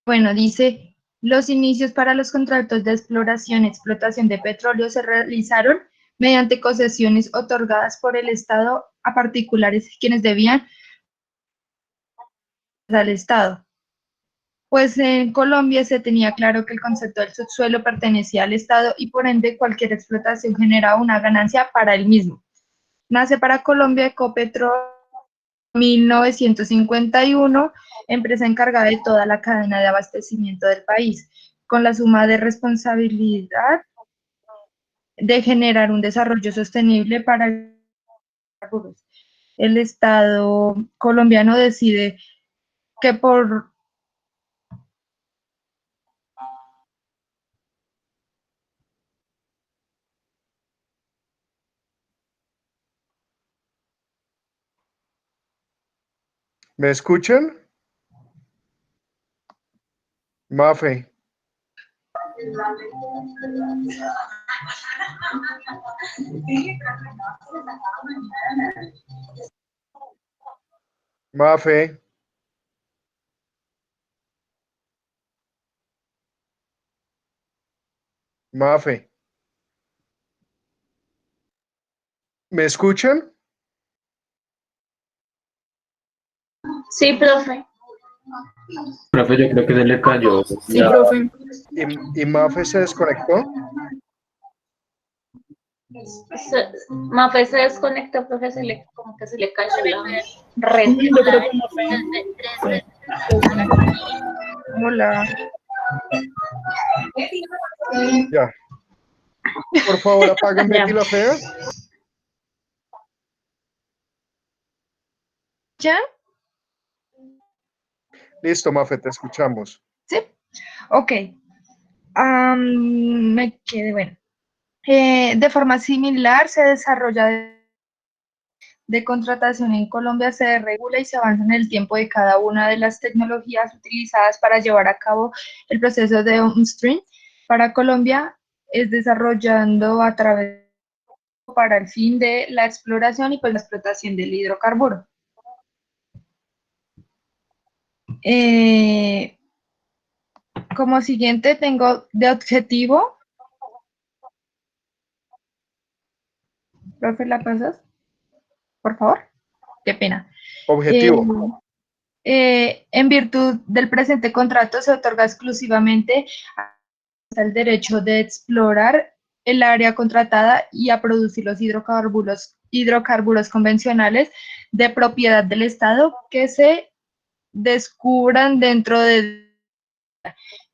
Bueno, dice, los inicios para los contratos de exploración y explotación de petróleo se realizaron mediante concesiones otorgadas por el Estado a particulares quienes debían al Estado. Pues en Colombia se tenía claro que el concepto del subsuelo pertenecía al Estado y por ende cualquier explotación generaba una ganancia para el mismo. Nace para Colombia Ecopetrol 1951, empresa encargada de toda la cadena de abastecimiento del país, con la suma de responsabilidad de generar un desarrollo sostenible para el Estado colombiano decide que por... ¿Me escuchan? Mafe. Mafe. Mafe. ¿Me escuchan? Sí, profe. Profe, yo creo que se le cayó. Sí, profe. ¿Y Mafe se desconectó? Mafe se desconectó, profe, como que se le cayó la red. Yo creo que no fue. Hola. Ya. Por favor, apaguen Betty la Fea. ¿Ya? Listo, Mafe, te escuchamos. Sí. Ok. Me quedé, bueno. De forma similar se desarrolla de contratación en Colombia, se regula y se avanza en el tiempo de cada una de las tecnologías utilizadas para llevar a cabo el proceso de downstream. Para Colombia es desarrollando a través para el fin de la exploración y pues la explotación del hidrocarburo. Como siguiente tengo de objetivo, profe, ¿la pasas? Por favor, qué pena. Objetivo. En virtud del presente contrato se otorga exclusivamente el derecho de explorar el área contratada y a producir los hidrocarburos convencionales de propiedad del Estado que se descubran dentro de...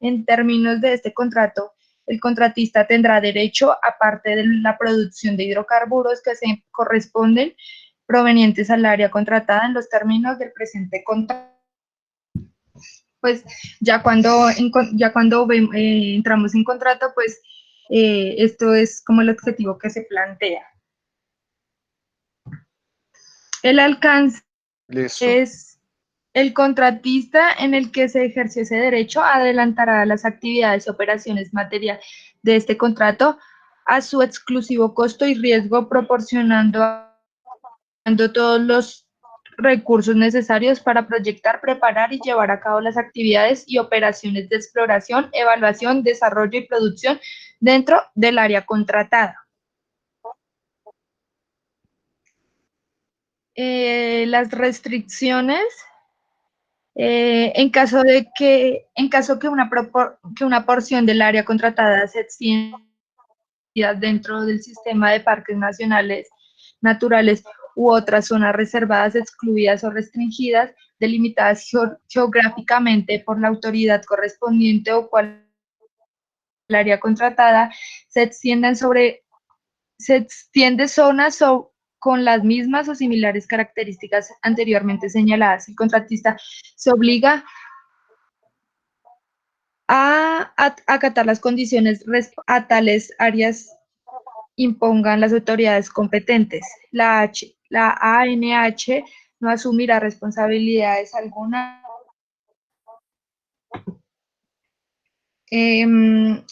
En términos de este contrato, el contratista tendrá derecho, aparte de la producción de hidrocarburos que se corresponden provenientes al área contratada en los términos del presente contrato. Pues ya cuando entramos en contrato, pues esto es como el objetivo que se plantea. El alcance Listo. es el contratista en el que se ejerce ese derecho adelantará las actividades y operaciones materiales de este contrato a su exclusivo costo y riesgo, proporcionando todos los recursos necesarios para proyectar, preparar y llevar a cabo las actividades y operaciones de exploración, evaluación, desarrollo y producción dentro del área contratada. Las restricciones, en caso que una porción del área contratada se extienda dentro del sistema de parques nacionales, naturales u otras zonas reservadas, excluidas o restringidas, delimitadas geográficamente por la autoridad correspondiente o cual el área contratada, se extiende zonas con las mismas o similares características anteriormente señaladas. El contratista se obliga a acatar las condiciones a tales áreas impongan las autoridades competentes. La ANH no asumirá responsabilidades alguna. En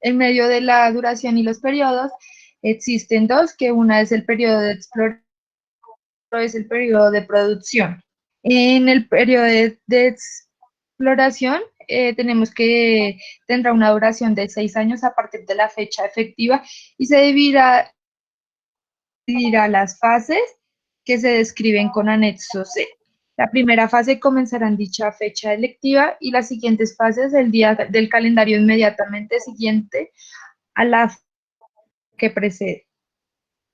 medio de la duración y los periodos, existen dos, que una es el periodo de exploración, otro es el periodo de producción. En el periodo de exploración, tenemos que tendrá una duración de 6 años a partir de la fecha efectiva y se dividirá las fases que se describen con anexo C. La primera fase comenzará en dicha fecha electiva y las siguientes fases el día del calendario inmediatamente siguiente a la que precede.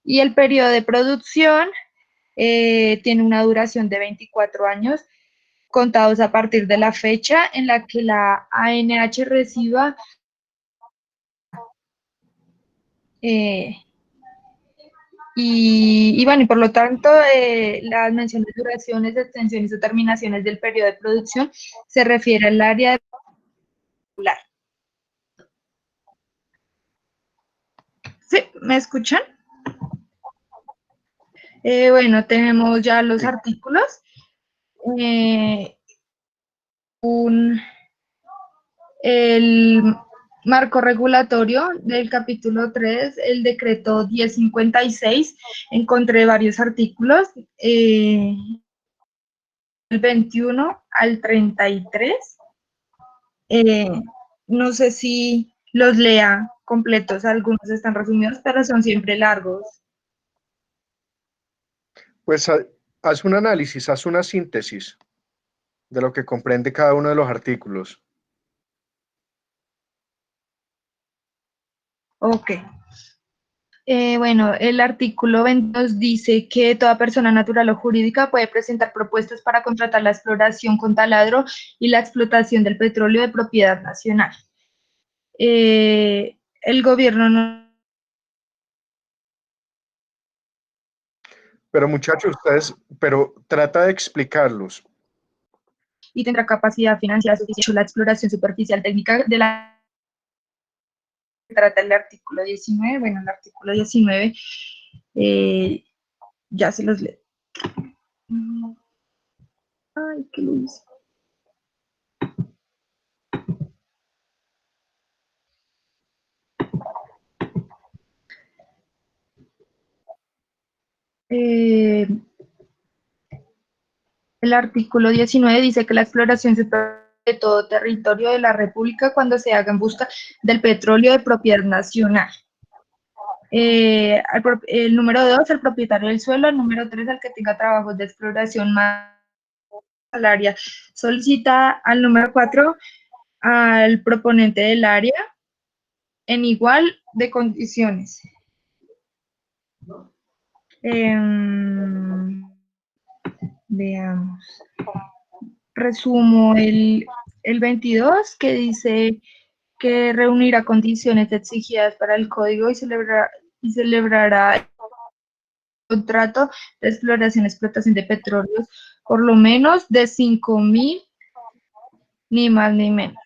Y el periodo de producción tiene una duración de 24 años contados a partir de la fecha en la que la ANH reciba eh, y bueno, y por lo tanto, las menciones duraciones, extensiones o terminaciones del periodo de producción se refiere al área regular. ¿Sí? ¿Me escuchan? Bueno, tenemos ya los Sí. artículos. El marco regulatorio del capítulo 3, el decreto 1056, encontré varios artículos, el 21 al 33. No sé si los lea completos, algunos están resumidos, pero son siempre largos. Pues haz un análisis, haz una síntesis de lo que comprende cada uno de los artículos. Ok. Bueno, el artículo 22 dice que toda persona natural o jurídica puede presentar propuestas para contratar la exploración con taladro y la explotación del petróleo de propiedad nacional. El gobierno no... Pero muchachos, pero trata de explicarlos. y tendrá capacidad financiera suficiente. La exploración superficial técnica de la que trata el artículo 19. Bueno, el artículo 19 ya se los leo. Ay, qué luz. El artículo 19 dice que la exploración se de todo territorio de la República cuando se haga en busca del petróleo de propiedad nacional. El número 2, el propietario del suelo. El número 3, el que tenga trabajos de exploración más al área. Solicita al número 4, al proponente del área en igual de condiciones. Veamos. Resumo el 22, que dice que reunirá condiciones exigidas para el código y celebrará el contrato de exploración y explotación de petróleos por lo menos de 5.000, ni más ni menos.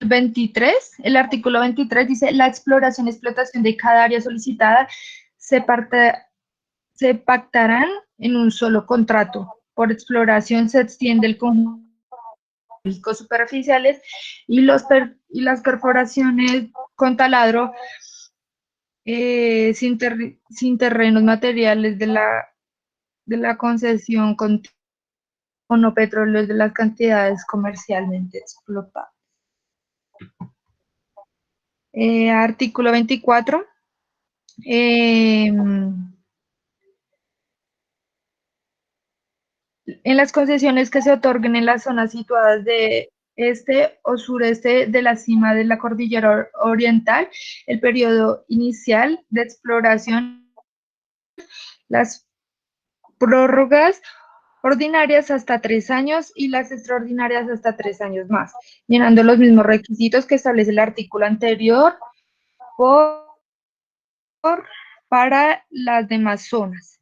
23, el artículo 23 dice: la exploración y explotación de cada área solicitada se pactarán en un solo contrato. Por exploración se extiende el conjunto de superficiales y las perforaciones con taladro sin terrenos materiales de la concesión con o no petróleos de las cantidades comercialmente explotadas. Artículo 24. En las concesiones que se otorguen en las zonas situadas de este o sureste de la cima de la cordillera oriental, el periodo inicial de exploración, las prórrogas ordinarias hasta 3 años y las extraordinarias hasta 3 años más, llenando los mismos requisitos que establece el artículo anterior para las demás zonas.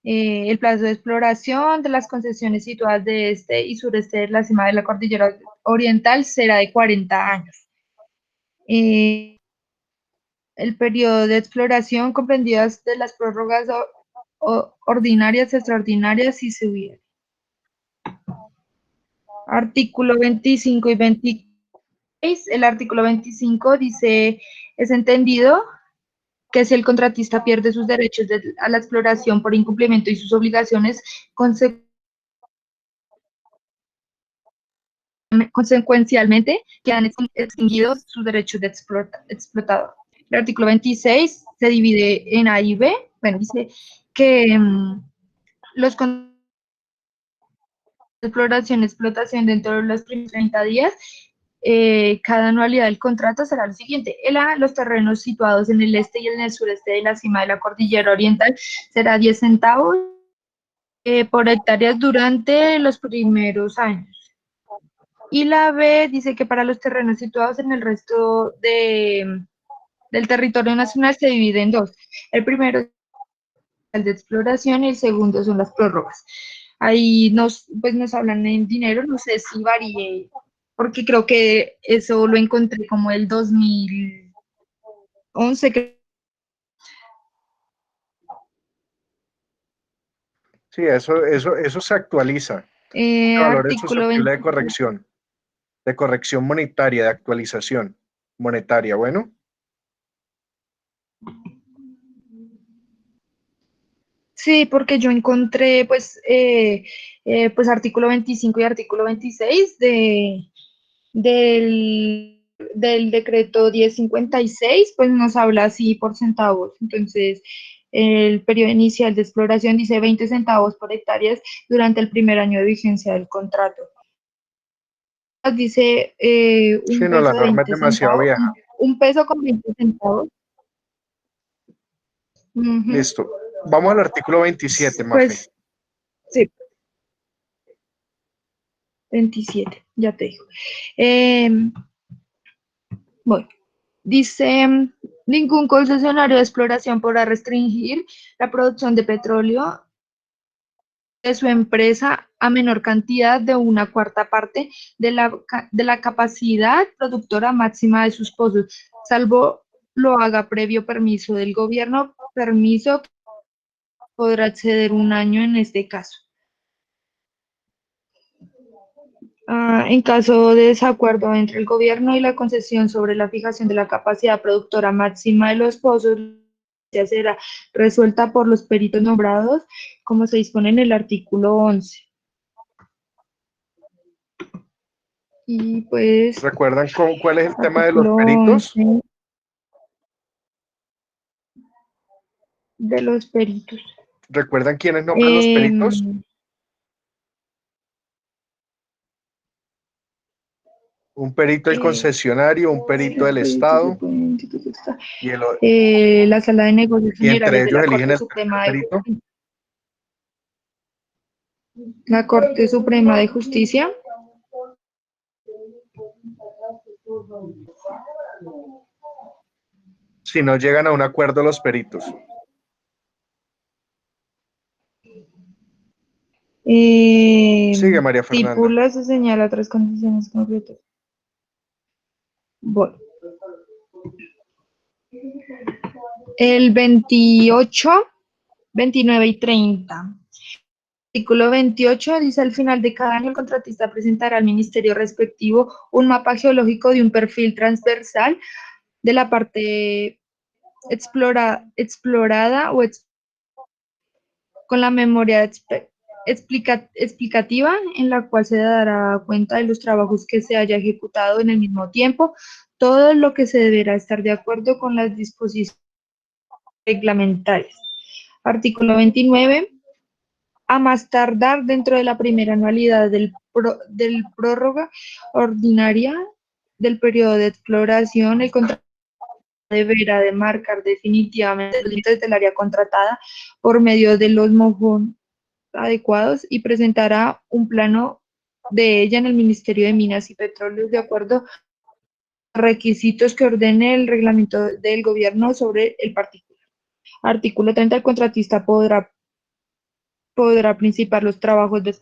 El plazo de exploración de las concesiones situadas de este y sureste de la cima de la cordillera oriental será de 40 años. El periodo de exploración comprendidas de las prórrogas ordinarias, extraordinarias y se hubiera. Artículo 25 y 26. El artículo 25 dice: es entendido que si el contratista pierde sus derechos a la exploración por incumplimiento y sus obligaciones, consecuencialmente quedan extinguidos sus derechos de explotador. El artículo 26 se divide en A y B. Bueno, dice que los contratos de exploración dentro de los primeros 30 días, cada anualidad del contrato será lo siguiente. El A, los terrenos situados en el este y en el sureste de la cima de la cordillera oriental, será 10 centavos por hectáreas durante los primeros años. Y la B dice que para los terrenos situados en el resto del territorio nacional se divide en dos. El primero es el de exploración y el segundo son las prórrogas. Ahí pues nos hablan en dinero, no sé si varíe, porque creo que eso lo encontré como el 2011. Sí, eso se actualiza. El valor es Artículo susceptible 20. de corrección monetaria, de actualización monetaria. Bueno, Sí, porque yo encontré pues artículo 25 y artículo 26 del decreto 1056, pues nos habla así por centavos. Entonces, el periodo inicial de exploración dice 20 centavos por hectáreas durante el primer año de vigencia del contrato. Dice sí, un no, la peso de norma es 20 demasiado centavos, vieja. un peso con 20 centavos. Ujú. Listo. Vamos al artículo 27, Mafe. Pues sí, 27, ya te digo. Bueno, dice, ningún concesionario de exploración podrá restringir la producción de petróleo de su empresa a menor cantidad de una cuarta parte de la capacidad productora máxima de sus pozos, salvo lo haga previo permiso del gobierno, permiso que podrá acceder un año en este caso. En caso de desacuerdo entre el gobierno y la concesión sobre la fijación de la capacidad productora máxima de los pozos, ya será resuelta por los peritos nombrados, como se dispone en el artículo 11. Y pues, ¿Recuerdan cuál es el tema de los artículo peritos? 11 de los peritos. ¿Recuerdan quiénes nombran los peritos? Un perito del concesionario, un perito del Estado La Sala de Negocios y entre Generales de ellos la eligen Corte el primer Suprema de perito. Justicia. La Corte Suprema de Justicia. Si no llegan a un acuerdo los peritos. Sigue, María Fernanda. Estipula, se señala otras condiciones concretas. Bueno. El 28, 29 y 30. Artículo 28 dice: al final de cada año el contratista presentará al ministerio respectivo un mapa geológico de un perfil transversal de la parte explorada con la memoria explicativa en la cual se dará cuenta de los trabajos que se haya ejecutado en el mismo tiempo, todo lo que se deberá estar de acuerdo con las disposiciones reglamentarias. Artículo 29. A más tardar dentro de la primera anualidad del prórroga ordinaria del periodo de exploración, el contrato deberá demarcar definitivamente los límites del área contratada por medio de los mojones adecuados y presentará un plano de ella en el Ministerio de Minas y Petróleos de acuerdo a requisitos que ordene el reglamento del gobierno sobre el particular. Artículo 30. El contratista podrá principar los trabajos de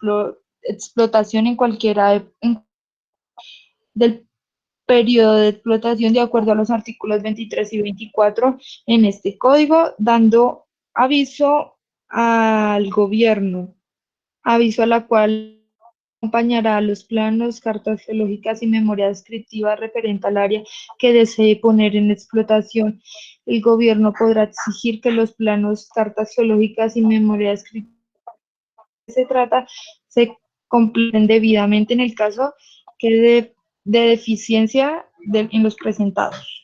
explotación en cualquiera del periodo de explotación de acuerdo a los artículos 23 y 24 en este código, dando aviso al gobierno, aviso a la cual acompañará a los planos, cartas geológicas y memoria descriptiva referente al área que desee poner en explotación. El gobierno podrá exigir que los planos, cartas geológicas y memoria descriptiva se trata se completen debidamente en el caso que de deficiencia en los presentados.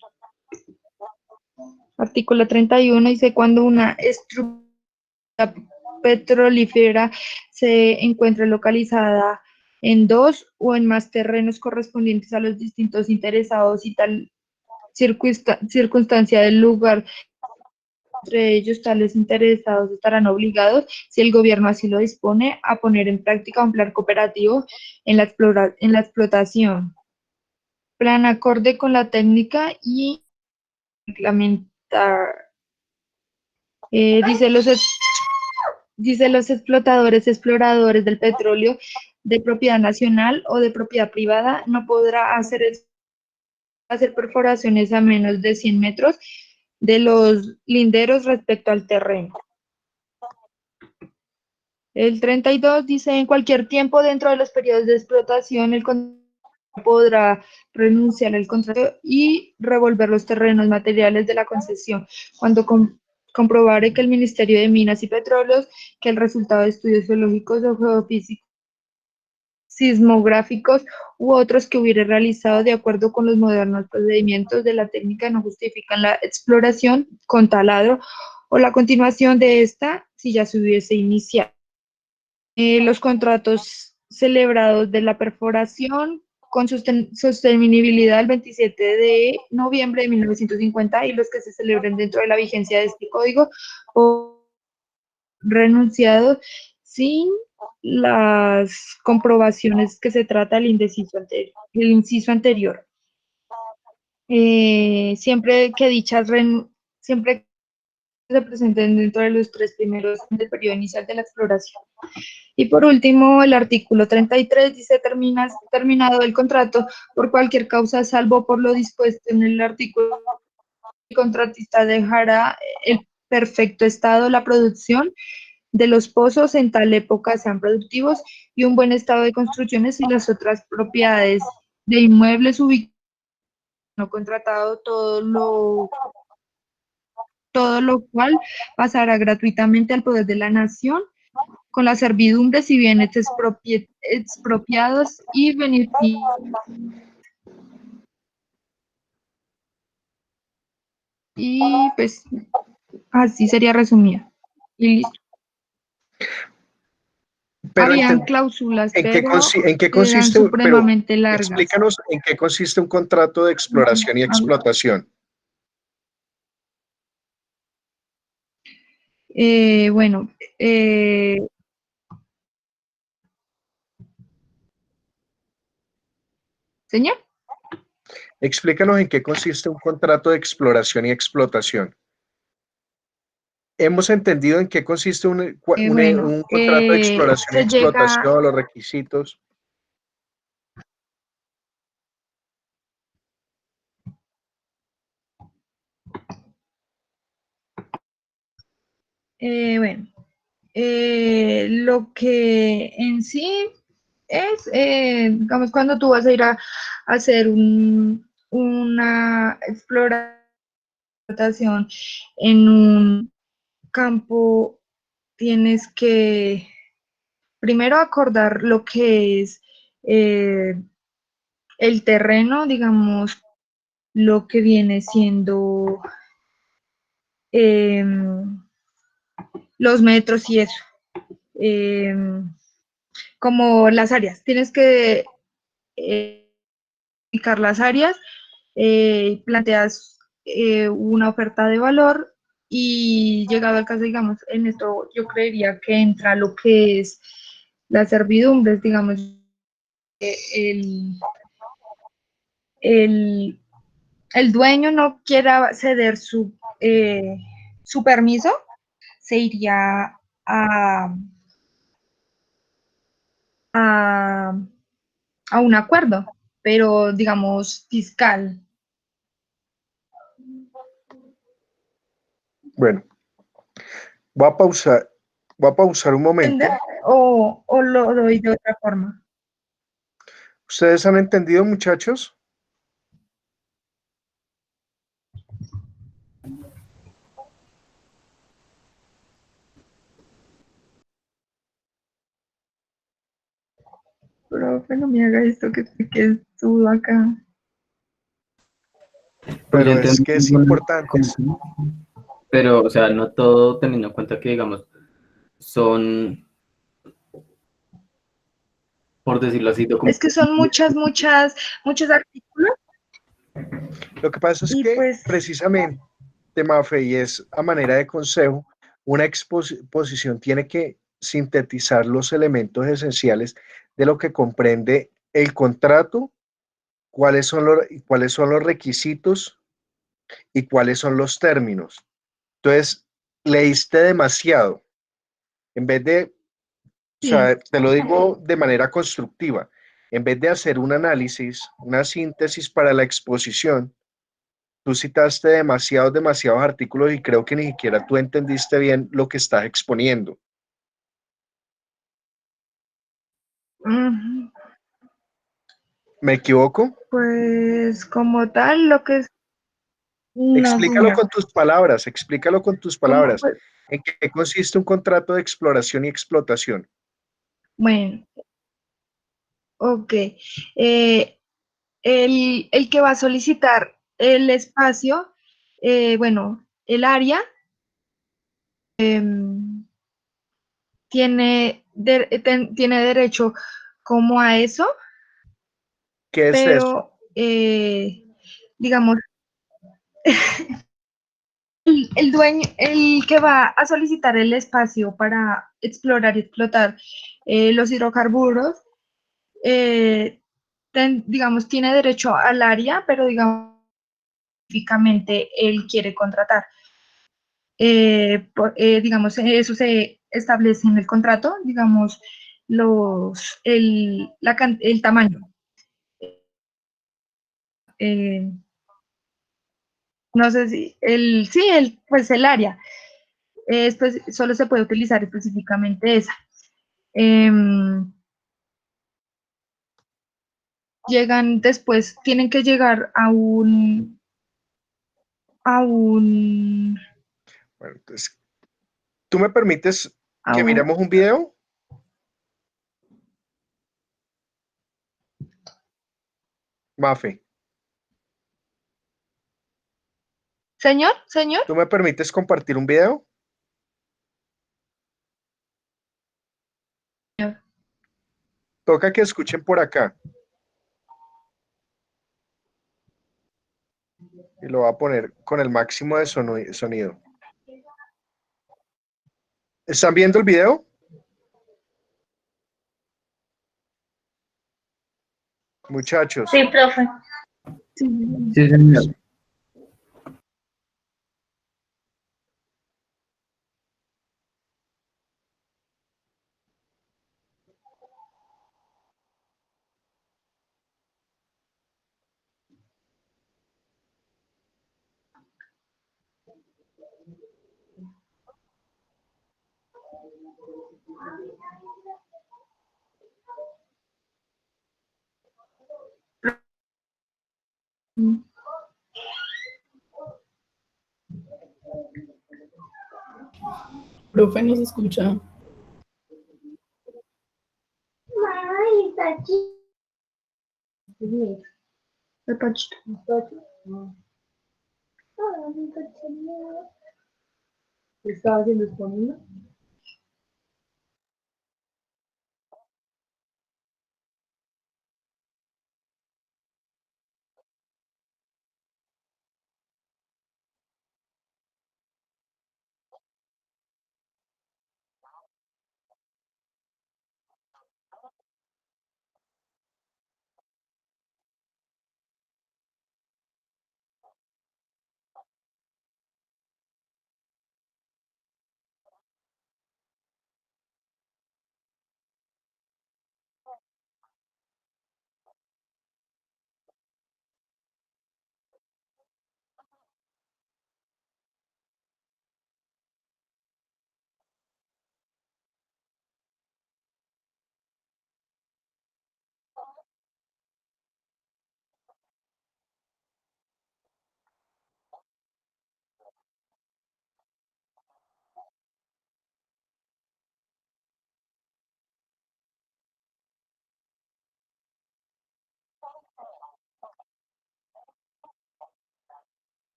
Artículo 31 dice cuando una estructura petrolífera se encuentre localizada en dos o en más terrenos correspondientes a los distintos interesados y tal circunstancia del lugar entre ellos, tales interesados estarán obligados, si el gobierno así lo dispone, a poner en práctica un plan cooperativo en la explotación. Plan acorde con la técnica y reglamentar. Dice los explotadores, exploradores del petróleo de propiedad nacional o de propiedad privada no podrá hacer perforaciones a menos de 100 metros de los linderos respecto al terreno. El 32 dice, en cualquier tiempo dentro de los periodos de explotación, el contratante podrá renunciar al contrato y revolver los terrenos materiales de la concesión, cuando comprobare que el Ministerio de Minas y Petróleos, que el resultado de estudios geológicos o geofísicos, sismográficos u otros que hubiere realizado de acuerdo con los modernos procedimientos de la técnica no justifican la exploración con taladro o la continuación de esta si ya se hubiese iniciado. Los contratos celebrados de la perforación con sostenibilidad el 27 de noviembre de 1950 y los que se celebren dentro de la vigencia de este código o renunciados sin las comprobaciones que se trata del inciso anterior. Siempre que siempre que se presenten dentro de los 3 primeros del periodo inicial de la exploración. Y por último, el artículo 33 dice, terminado el contrato por cualquier causa, salvo por lo dispuesto en el artículo, el contratista dejará el perfecto estado la producción de los pozos en tal época sean productivos y un buen estado de construcciones y las otras propiedades de inmuebles ubicados no contratado, todo lo cual pasará gratuitamente al poder de la nación con las servidumbres y bienes expropiados y beneficios. Y pues así sería resumida. Y listo. Pero Habían cláusulas, ¿en qué, pero en qué eran consiste, supremamente largas. explícanos en qué consiste un contrato de exploración y explotación? Bueno, señor. Explícanos en qué consiste un contrato de exploración y explotación. Hemos entendido en qué consiste un contrato de exploración y Se llega, explotación, los requisitos. bueno, lo que en sí es, digamos, cuando tú vas a ir a hacer una exploración en un campo, tienes que primero acordar lo que es el terreno, digamos, lo que viene siendo los metros y eso. Como las áreas, tienes que indicar las áreas, planteas una oferta de valor y llegado al caso, digamos, en esto yo creería que entra lo que es las servidumbres, digamos, el, el, el dueño no quiera ceder su permiso, se iría a, a un acuerdo, pero digamos fiscal. Bueno, voy a pausar un momento. ¿Entender? O lo doy de otra forma. ¿Ustedes han entendido, muchachos? Profe, no me haga esto que estuvo acá. Pues yo Pero es entiendo que es importante. pero, o sea, no todo teniendo en cuenta que, digamos, son, por decirlo así, Es que son muchos artículos Lo que pasa es y que pues precisamente, Mafe, y es a manera de consejo, una exposición tiene que sintetizar los elementos esenciales de lo que comprende el contrato, cuáles son los requisitos y cuáles son los términos. Entonces, leíste demasiado. En vez de, o sí. sea, te lo digo de manera constructiva, en vez de hacer un análisis, una síntesis para la exposición, tú citaste demasiados artículos y creo que ni siquiera tú entendiste bien lo que estás exponiendo. Ujú. ¿Me equivoco? Pues como tal, lo que es, no, Explícalo señor. con tus palabras, explícalo con tus ¿Cómo? palabras. Pues, ¿En qué consiste un contrato de exploración y explotación? bueno, ok. El que va a solicitar el espacio, bueno, el área, tiene derecho como a eso, ¿Qué es eso? pero digamos, el dueño, el que va a solicitar el espacio para explorar y explotar los hidrocarburos, eh, digamos, tiene derecho al área, pero digamos, específicamente él quiere contratar. Digamos, eso se establece en el contrato, digamos, el tamaño. Eh, no sé si, sí, pues el área. Solo se puede utilizar específicamente esa. Em, Llegan después, tienen que llegar a un, Bueno, entonces, ¿tú me permites a que un, miremos un video? Mafe, señor, ¿tú me permites compartir un video? Toca que escuchen por acá y lo voy a poner con el máximo de sonido. ¿Están viendo el video? Muchachos, Sí, profe. sí, Sí, señor. Profe, no se escucha.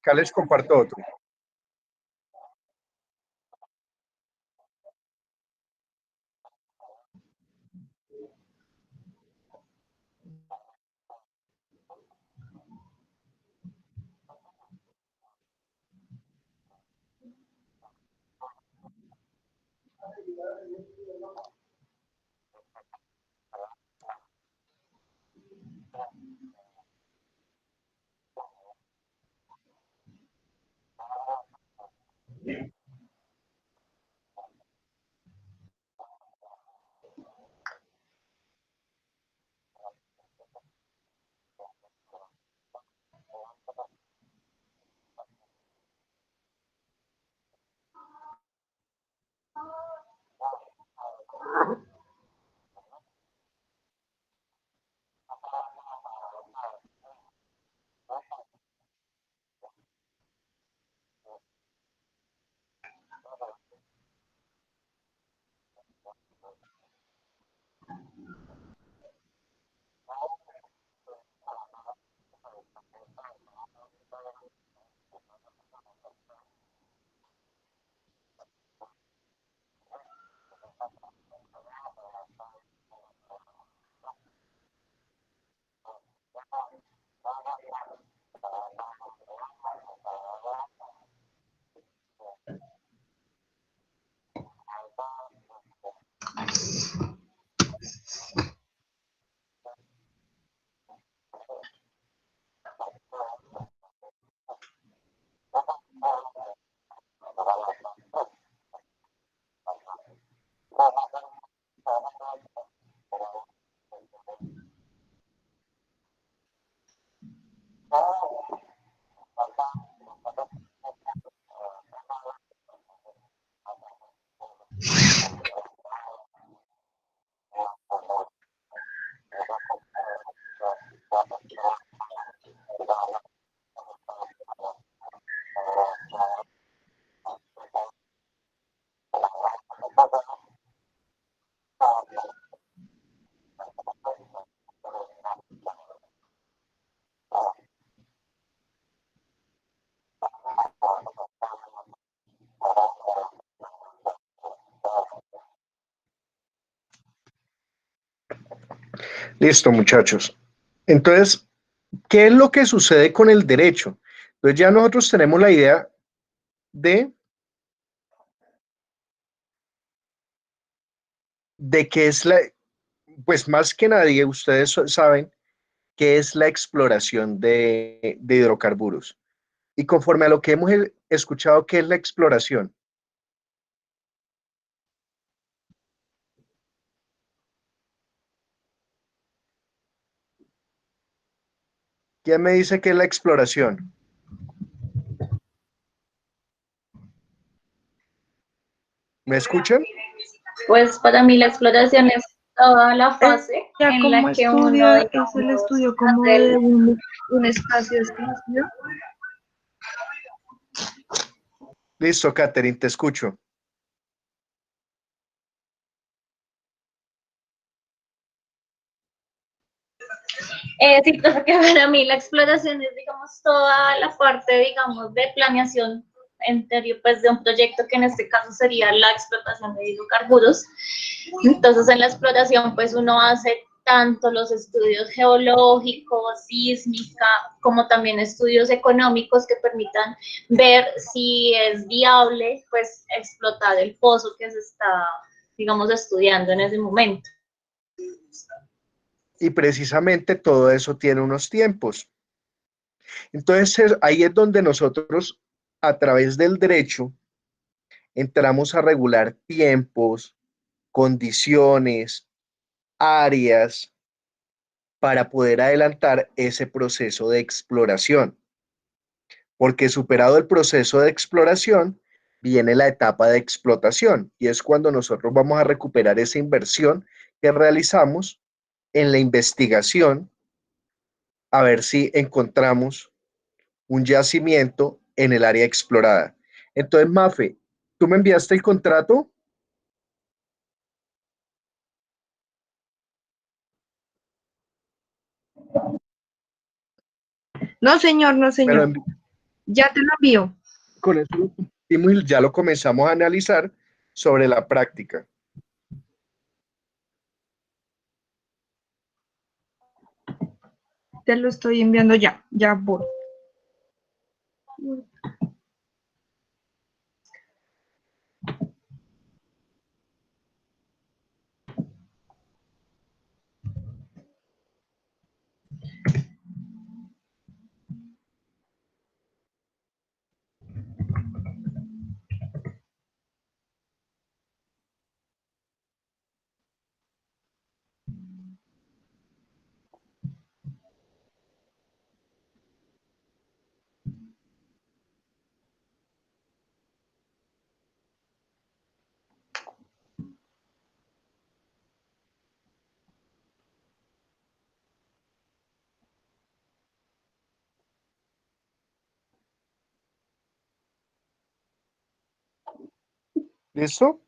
Acá les comparto otro. Listo, muchachos. Entonces, ¿qué es lo que sucede con el derecho? Entonces ya nosotros tenemos la idea de qué es pues más que nadie, ustedes saben qué es la exploración de hidrocarburos. Y conforme a lo que hemos escuchado, ¿qué es la exploración? ¿Quién me dice qué es la exploración? ¿Me escuchan? Pues para mí la exploración es toda la fase Ya en como la que uno, estudio, es el digamos, estudio como hace de un espacio desconocido. Listo, Catherine, te escucho. sí, porque para mí la exploración es, digamos, toda la parte, digamos, de planeación interior, pues, de un proyecto que en este caso sería la explotación de hidrocarburos. Entonces, en la exploración, pues, uno hace tanto los estudios geológicos, sísmica, como también estudios económicos que permitan ver si es viable, pues, explotar el pozo que se está, digamos, estudiando en ese momento. Y precisamente todo eso tiene unos tiempos. Entonces, ahí es donde nosotros, a través del derecho, entramos a regular tiempos, condiciones, áreas, para poder adelantar ese proceso de exploración. Porque superado el proceso de exploración, viene la etapa de explotación, y es cuando nosotros vamos a recuperar esa inversión que realizamos en la investigación, a ver si encontramos un yacimiento en el área explorada. Entonces, Mafe, ¿tú me enviaste el contrato? No, señor, no, Me lo señor. Ya te lo envío. Con eso lo compartimos y ya lo comenzamos a analizar sobre la práctica. Te lo estoy enviando ya. Ya voy. ¿Listo?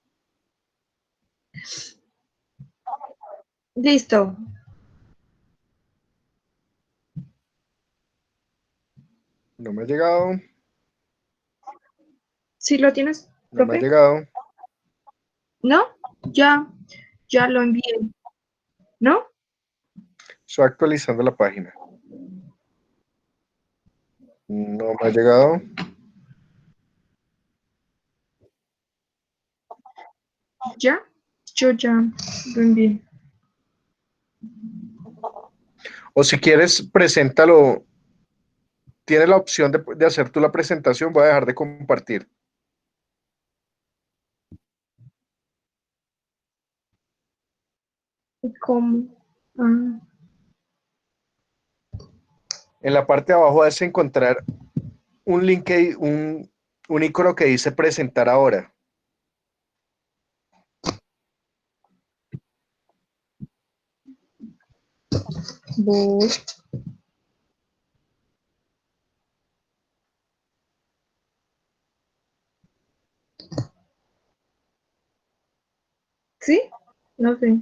Listo. No me ha llegado, ¿Sí lo tienes, no me ha profe? llegado. ¿No? Ya lo envié. ¿No? Estoy actualizando la página. No me ha llegado. ¿Ya? Yo ya lo envié. O si quieres, preséntalo. Tienes la opción de hacer tú la presentación. Voy a dejar de compartir. ¿Cómo? Ah, En la parte de abajo vas a encontrar un link, un icono que dice presentar ahora. voy. ¿Sí? No sé.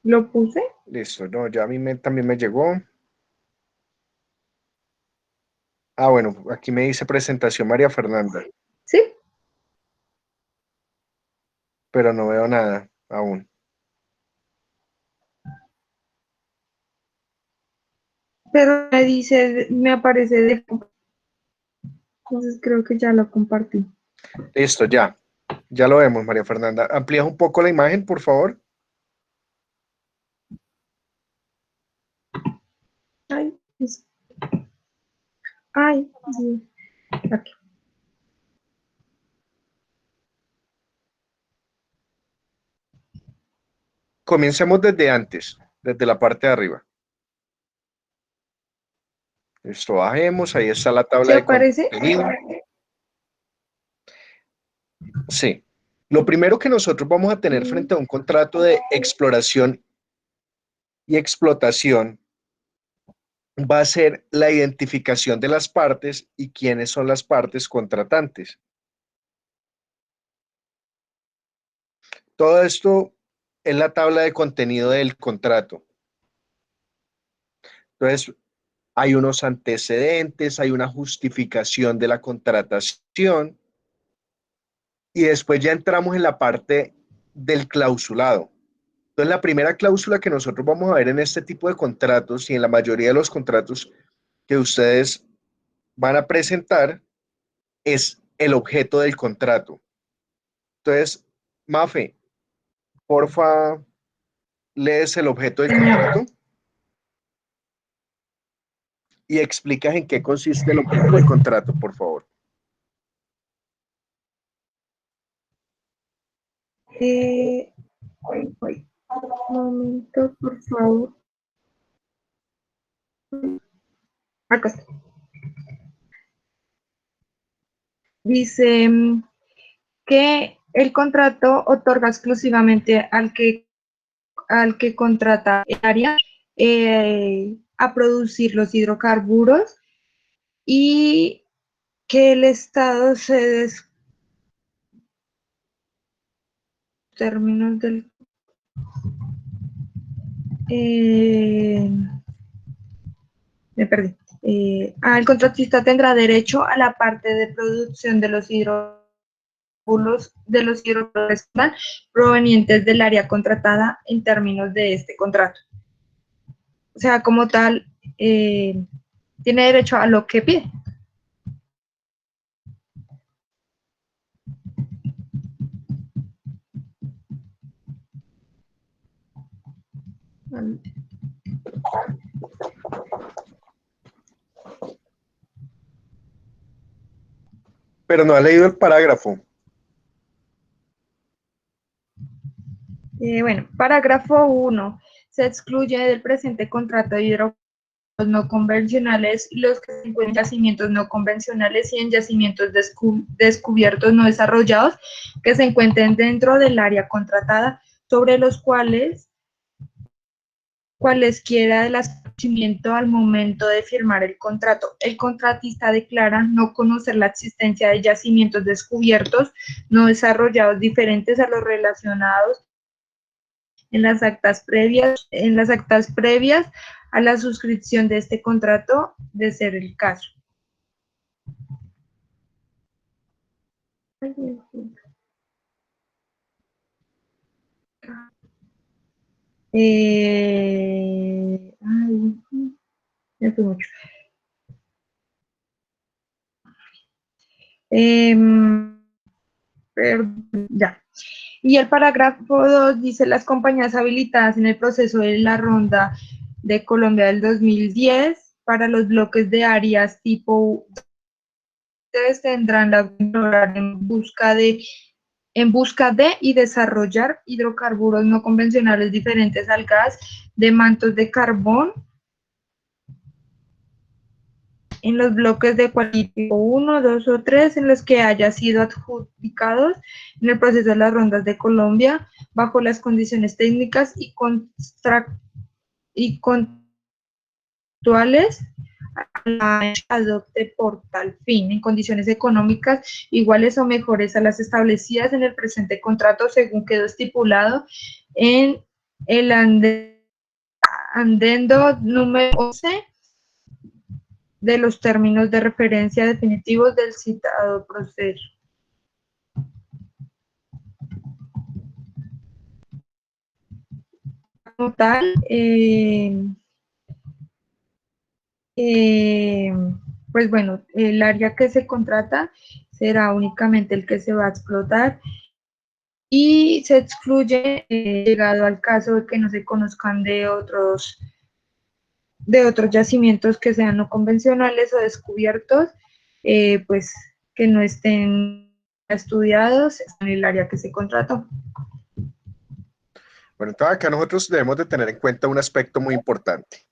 ¿Lo puse? Listo, no, ya a mí también me llegó. Ah, bueno, aquí me dice presentación María Fernanda, ¿Sí? pero no veo nada aún. Pero me dice, me aparece de... Entonces creo que ya lo compartí. Listo, ya lo vemos, María Fernanda. ¿Amplías un poco la imagen, por favor? Ay, ay, sí. Aquí. Comencemos desde antes, desde la parte de arriba. Listo, bajemos, ahí está la ¿Sí tabla de aparece? contenido. Sí. Lo primero que nosotros vamos a tener frente a un contrato de exploración y explotación va a ser la identificación de las partes y quiénes son las partes contratantes. Todo esto es la tabla de contenido del contrato. Entonces, hay unos antecedentes, hay una justificación de la contratación y después ya entramos en la parte del clausulado. Entonces, la primera cláusula que nosotros vamos a ver en este tipo de contratos y en la mayoría de los contratos que ustedes van a presentar es el objeto del contrato. Entonces, Mafe, porfa, lees el objeto del contrato y explicas en qué consiste el objeto del contrato, por favor. Un momento, por favor. Acá está. Dice que el contrato otorga exclusivamente al que contrata el área a producir los hidrocarburos y que el Estado se des términos del me perdí. El contratista tendrá derecho a la parte de producción de los hidrocarburos provenientes del área contratada en términos de este contrato. O sea, como tal, tiene derecho a lo que pide. Pero no ha leído el parágrafo. Bueno, parágrafo 1. Se excluye del presente contrato de hidrocarburos no convencionales los que se encuentran en yacimientos no convencionales y en yacimientos descubiertos no desarrollados que se encuentren dentro del área contratada, sobre los cuales cualesquiera del conocimiento al momento de firmar el contrato. El contratista declara no conocer la existencia de yacimientos descubiertos no desarrollados diferentes a los relacionados en las actas previas a la suscripción de este contrato, de ser el caso. Me fui mucho. Ya. Y el parágrafo 2 dice: las compañías habilitadas en el proceso de la ronda de Colombia del 2010 para los bloques de áreas tipo ustedes tendrán la en busca de y desarrollar hidrocarburos no convencionales diferentes al gas de mantos de carbón en los bloques de cualquier tipo 1, 2 o 3 en los que haya sido adjudicados en el proceso de las rondas de Colombia bajo las condiciones técnicas y contractuales adopte por tal fin, en condiciones económicas iguales o mejores a las establecidas en el presente contrato, según quedó estipulado en el adendo número 11 de los términos de referencia definitivos del citado proceso. Como tal, pues bueno, el área que se contrata será únicamente el que se va a explotar y se excluye, llegado al caso de que no se conozcan de otros yacimientos que sean no convencionales o descubiertos, pues que no estén estudiados en el área que se contrató. Bueno, entonces acá nosotros debemos de tener en cuenta un aspecto muy importante.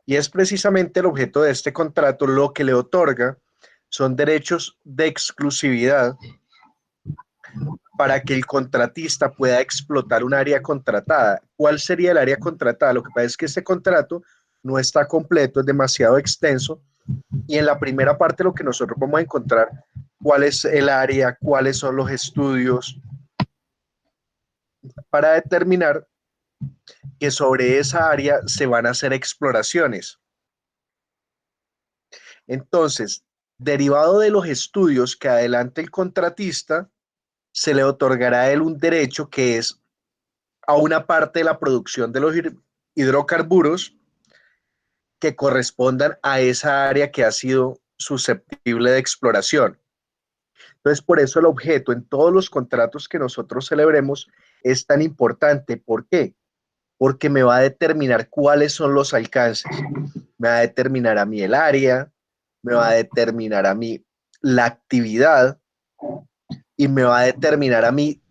Y es precisamente el objeto de este contrato, lo que le otorga son derechos de exclusividad para que el contratista pueda explotar un área contratada. ¿Cuál sería el área contratada? Lo que pasa es que este contrato no está completo, es demasiado extenso, y en la primera parte lo que nosotros vamos a encontrar, cuál es el área, cuáles son los estudios, para determinar que sobre esa área se van a hacer exploraciones. Entonces, derivado de los estudios que adelante el contratista, se le otorgará a él un derecho que es a una parte de la producción de los hidrocarburos que correspondan a esa área que ha sido susceptible de exploración. Entonces, por eso el objeto en todos los contratos que nosotros celebremos es tan importante. ¿Por qué? Porque me va a determinar cuáles son los alcances. Me va a determinar a mí el área, me va a determinar a mí la actividad y me va a determinar a mí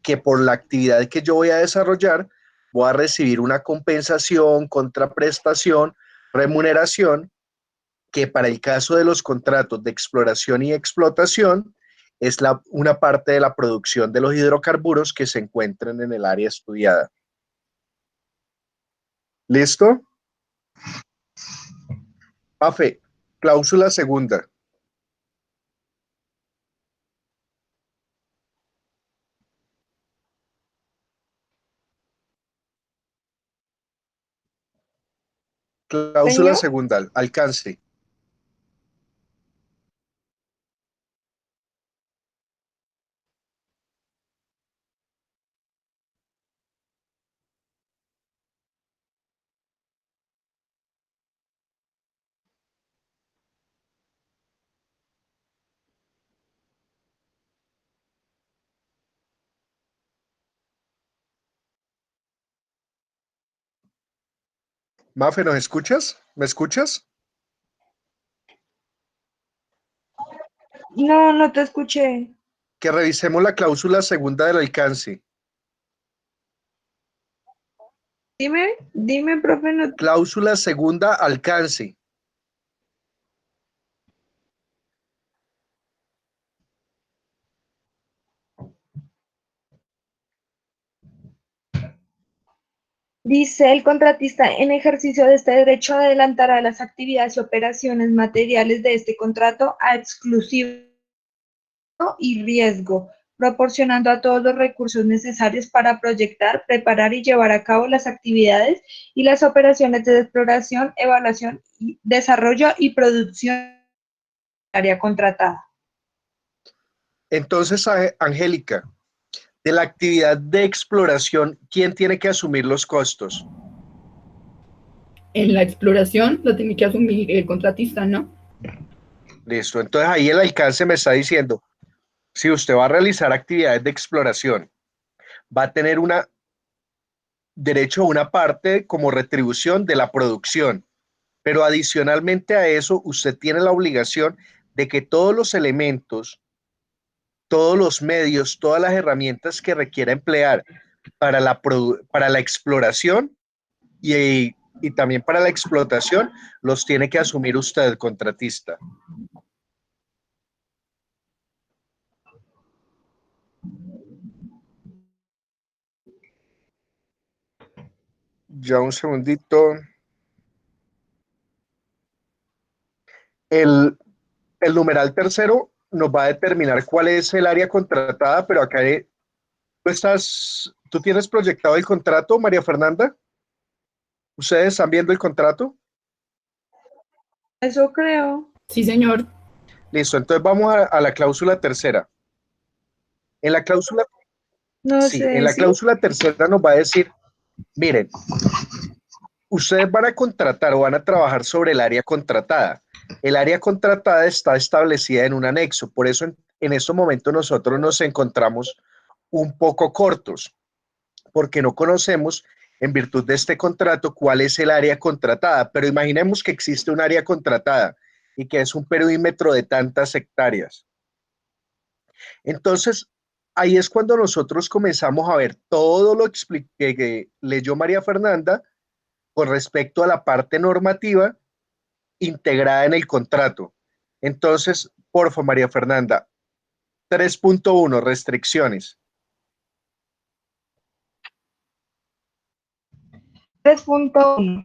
que por la actividad que yo voy a desarrollar voy a recibir una compensación, contraprestación, remuneración, que para el caso de los contratos de exploración y explotación es una parte de la producción de los hidrocarburos que se encuentran en el área estudiada. ¿Listo? Pafe, cláusula segunda. Cláusula Señor. segunda, alcance. Mafe, ¿nos escuchas? ¿Me escuchas? No, no te escuché. Que revisemos la cláusula segunda del alcance. Dime, profe, no. Cláusula segunda, alcance. Dice el contratista, en ejercicio de este derecho adelantará las actividades y operaciones materiales de este contrato a exclusivo y riesgo, proporcionando a todos los recursos necesarios para proyectar, preparar y llevar a cabo las actividades y las operaciones de exploración, evaluación, desarrollo y producción del área contratada. Entonces, Angélica, de la actividad de exploración, ¿quién tiene que asumir los costos? En la exploración lo tiene que asumir el contratista, ¿no? Listo. Entonces ahí el alcance me está diciendo, si usted va a realizar actividades de exploración, va a tener una derecho a una parte como retribución de la producción, pero adicionalmente a eso, usted tiene la obligación de que todos los elementos, todos los medios, todas las herramientas que requiera emplear para la exploración y también para la explotación, los tiene que asumir usted, el contratista. Ya un segundito. El, el numeral tercero nos va a determinar cuál es el área contratada, pero acá tú tienes proyectado el contrato, María Fernanda. ¿Ustedes están viendo el contrato? Eso creo. Sí, señor. Listo, entonces vamos a la cláusula tercera. En la cláusula, No sí, en sé, la ¿sí? cláusula tercera nos va a decir, miren, ustedes van a contratar o van a trabajar sobre el área contratada. El área contratada está establecida en un anexo, por eso en estos momentos nosotros nos encontramos un poco cortos, porque no conocemos en virtud de este contrato cuál es el área contratada, pero imaginemos que existe un área contratada y que es un perímetro de tantas hectáreas. Entonces, ahí es cuando nosotros comenzamos a ver todo lo que leyó María Fernanda con respecto a la parte normativa integrada en el contrato. Entonces, porfa, María Fernanda, 3.1, restricciones. 3.1.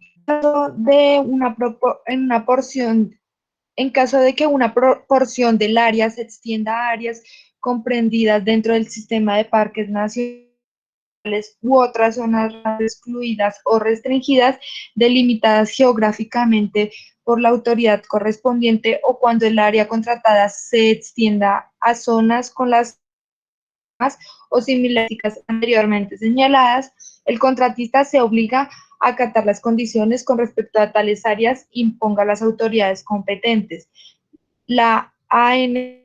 En caso de que una porción del área se extienda a áreas comprendidas dentro del sistema de parques nacionales u otras zonas excluidas o restringidas, delimitadas geográficamente por la autoridad correspondiente, o cuando el área contratada se extienda a zonas con las o similares anteriormente señaladas, el contratista se obliga a acatar las condiciones con respecto a tales áreas, imponga a las autoridades competentes. La AN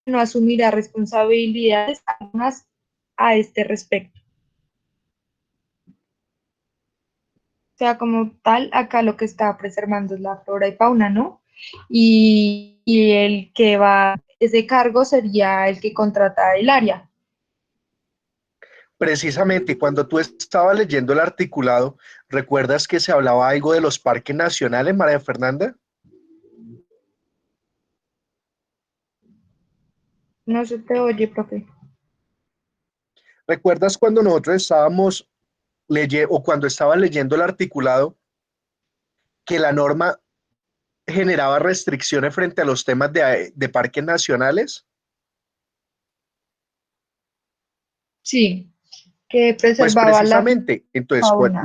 no asumirá responsabilidades algunas a este respecto. O sea, como tal, acá lo que está preservando es la flora y fauna, ¿no? Y el que va a ese cargo sería el que contrata el área. Precisamente, cuando tú estabas leyendo el articulado, ¿recuerdas que se hablaba algo de los parques nacionales, María Fernanda? No se te oye, profe. ¿Recuerdas cuando nosotros estábamos leyendo o cuando estaban leyendo el articulado que la norma generaba restricciones frente a los temas de parques nacionales? Sí, que Pues preservaba la precisamente, entonces, fauna.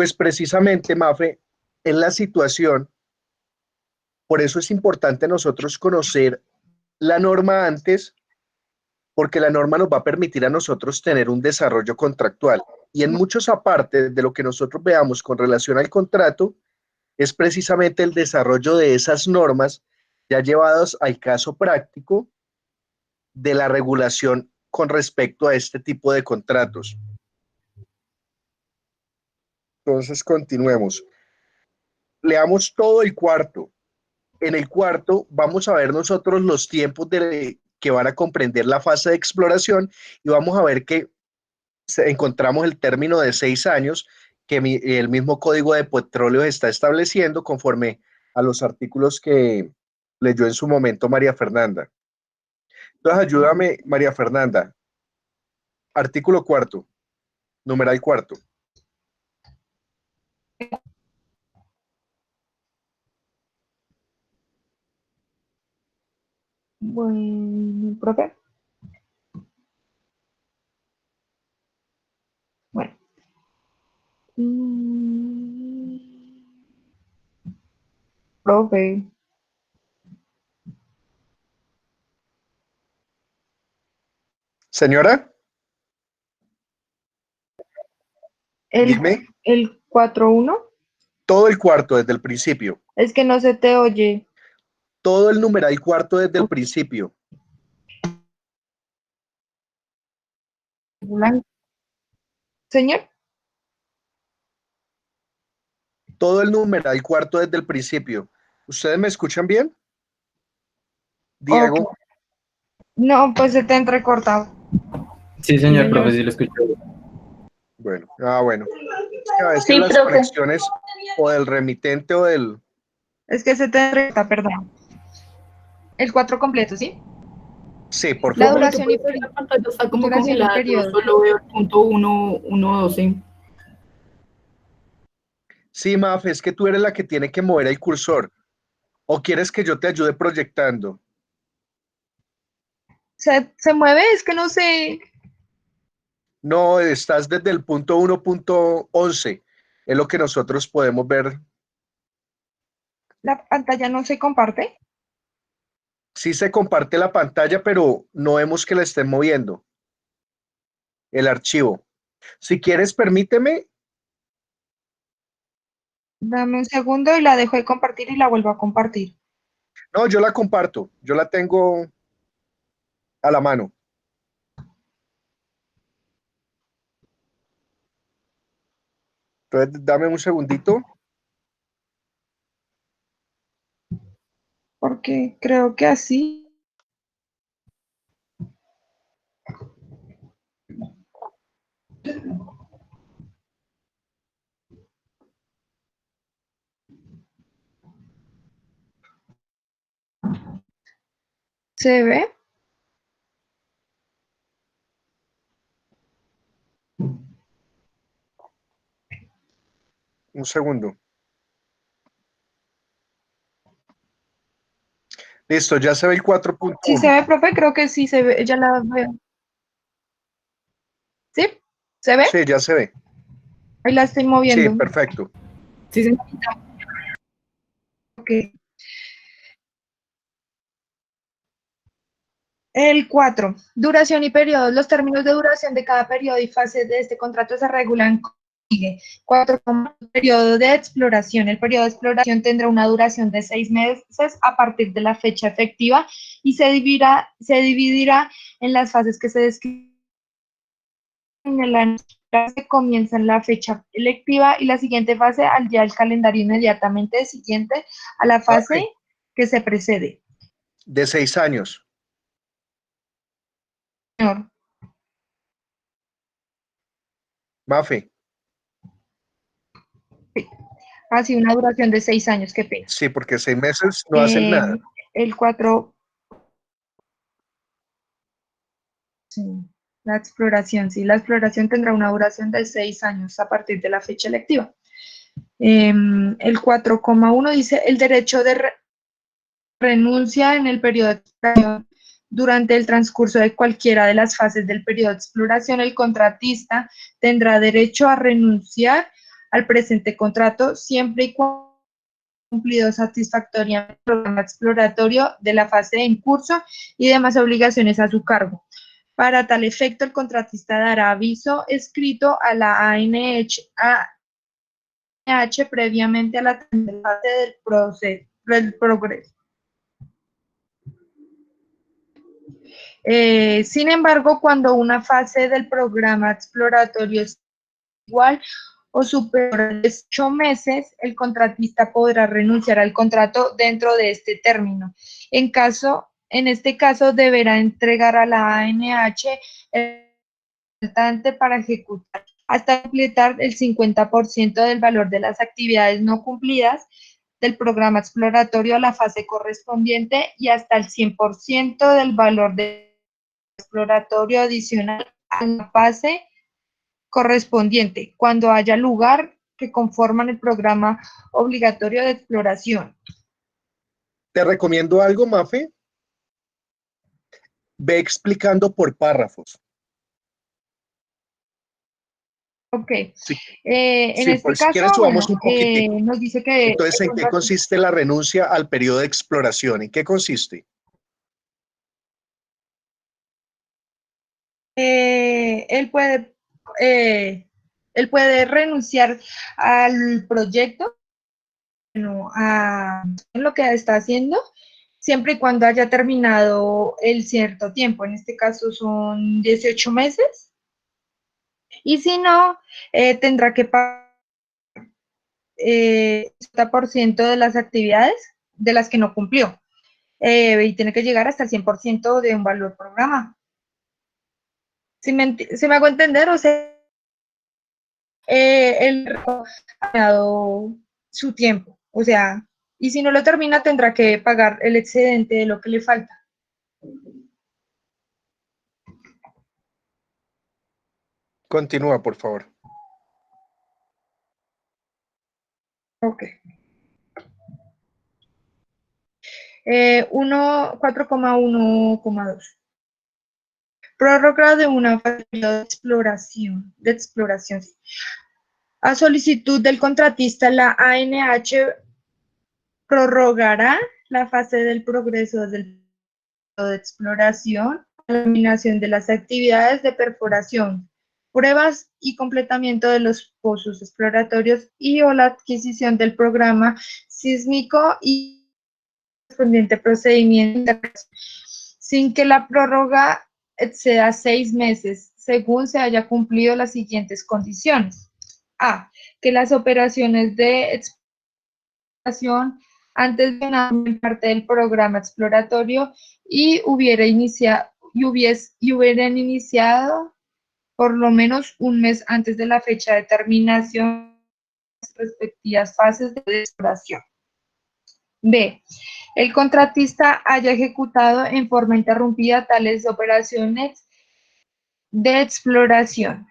pues precisamente, Mafe, es la situación, por eso es importante nosotros conocer la norma antes, porque la norma nos va a permitir a nosotros tener un desarrollo contractual. Y en muchos apartes de lo que nosotros veamos con relación al contrato, es precisamente el desarrollo de esas normas ya llevadas al caso práctico de la regulación con respecto a este tipo de contratos. Entonces, continuemos. Leamos todo el cuarto. En el cuarto vamos a ver nosotros los tiempos que van a comprender la fase de exploración y vamos a ver que encontramos el término de 6 años que el mismo Código de Petróleo está estableciendo conforme a los artículos que leyó en su momento María Fernanda. Entonces, ayúdame, María Fernanda. Artículo cuarto, numeral cuarto. Bueno, profe. Bueno. Profe. Señora, El, dime el 4.1 todo el cuarto desde el principio. es que no se te oye. Todo el numeral cuarto desde el principio. Señor, Todo el numeral cuarto desde el principio. ¿Ustedes me escuchan bien? Diego. ok. No, pues se te entrecorta. Sí, señor, señor. profe, sí lo escucho. Bueno, bueno. Es que a veces Sí, las profe. conexiones o del remitente o del... Es que se te entrecorta, perdón. El 4 completo, ¿sí? Sí, por La favor. Profe, tú duración y puedes ver la pantalla está como duración y congelada, yo periodo. solo veo el punto 1.12. Sí, Maf, es que tú eres la que tiene que mover el cursor. ¿O quieres que yo te ayude proyectando? ¿Se mueve? Es que no sé. No, estás desde el punto 1.11. Es lo que nosotros podemos ver. La pantalla no se comparte. Sí se comparte la pantalla, pero no vemos que la estén moviendo el archivo. Si quieres, permíteme. Dame un segundo y la dejo de compartir y la vuelvo a compartir. No, yo la comparto. Yo la tengo a la mano. Entonces, dame un segundito. Porque creo que así. ¿Se ve? Un segundo. Listo, ya se ve el Sí se 4.1. ve, profe, creo que sí se ve, ya la veo. ¿Sí? ¿Se ve? Sí, ya se ve. Ahí la estoy Sí, moviendo. perfecto. Sí, señor. Ok. El 4. Duración y periodos. Los términos de duración de cada periodo y fase de este contrato se regulan. Sigue. 4. Periodo de exploración. El periodo de exploración tendrá una duración de 6 meses a partir de la fecha efectiva y se dividirá en las fases que se describen en el año que comienza en la fecha electiva y la siguiente fase al día del calendario inmediatamente siguiente a la fase Mafe, que se precede. de 6 años. Señor. Mafe, Sí. Así una duración de 6 años, qué pena. sí, porque 6 meses no hacen nada. El 4, sí, la exploración, sí, la exploración tendrá una duración de 6 años a partir de la fecha electiva. El 4,1 dice, el derecho de renuncia en el periodo de exploración. Durante el transcurso de cualquiera de las fases del periodo de exploración, el contratista tendrá derecho a renunciar al presente contrato, siempre y cuando cumplido satisfactoriamente el programa exploratorio de la fase en curso y demás obligaciones a su cargo. Para tal efecto, el contratista dará aviso escrito a la ANH previamente a la fase del progreso. Sin embargo, cuando una fase del programa exploratorio es igual o superior a 8 meses, el contratista podrá renunciar al contrato dentro de este término. En este caso, deberá entregar a la ANH el faltante para ejecutar hasta completar el 50% del valor de las actividades no cumplidas del programa exploratorio a la fase correspondiente y hasta el 100% del valor del exploratorio adicional a la fase correspondiente, cuando haya lugar que conforman el programa obligatorio de exploración. Te recomiendo algo, Mafe. Ve explicando por párrafos. Ok. Sí, En sí, este por si caso, quieres subamos bueno, un poquitico. nos dice que Entonces, ¿en qué consiste la renuncia al periodo de exploración? ¿En qué consiste? Él puede, él puede renunciar al proyecto, bueno, a lo que está haciendo, siempre y cuando haya terminado el cierto tiempo. En este caso son 18 meses. Y si no, tendrá que pagar 50% de las actividades de las que no cumplió. Y tiene que llegar hasta el 100% de un valor programa. ¿Se me hago entender? O sea, él ha dado su tiempo. O sea, y si no lo termina, tendrá que pagar el excedente de lo que le falta. Continúa, por favor. Ok. 4,1,2. Prórroga de una fase de exploración. Sí. A solicitud del contratista, la ANH prorrogará la fase del progreso del de exploración, la eliminación de las actividades de perforación, pruebas y completamiento de los pozos exploratorios y o la adquisición del programa sísmico y correspondiente procedimiento sin que la prórroga exceda 6 meses, según se haya cumplido las siguientes condiciones. A. Que las operaciones de exploración antes de una parte del programa exploratorio y hubieran iniciado por lo menos un mes antes de la fecha de terminación de las respectivas fases de exploración. B. El contratista haya ejecutado en forma interrumpida tales operaciones de exploración.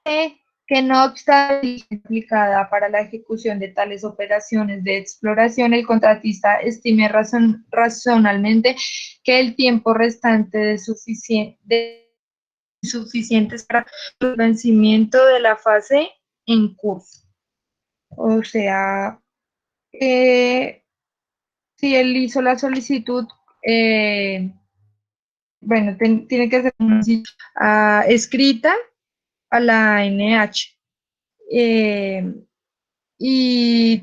C. Que no obstante aplicada para la ejecución de tales operaciones de exploración, el contratista estime razonablemente que el tiempo restante es suficiente para el vencimiento de la fase en curso. O sea, si él hizo la solicitud, bueno, tiene que ser una escrita a la ANH. Y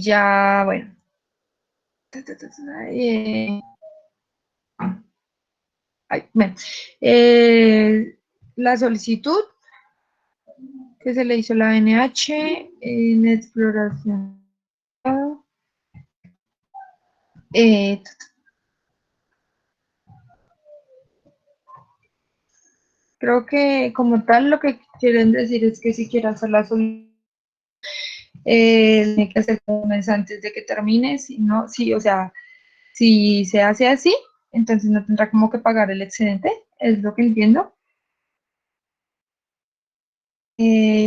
ya, bueno. Bueno. La solicitud que se le hizo a la ANH en exploración. Creo que como tal lo que quieren decir es que si quiere hacer la solicitud, tiene que hacer un mes antes de que termine, si no, sí, o sea, si se hace así, entonces no tendrá como que pagar el excedente, es lo que entiendo.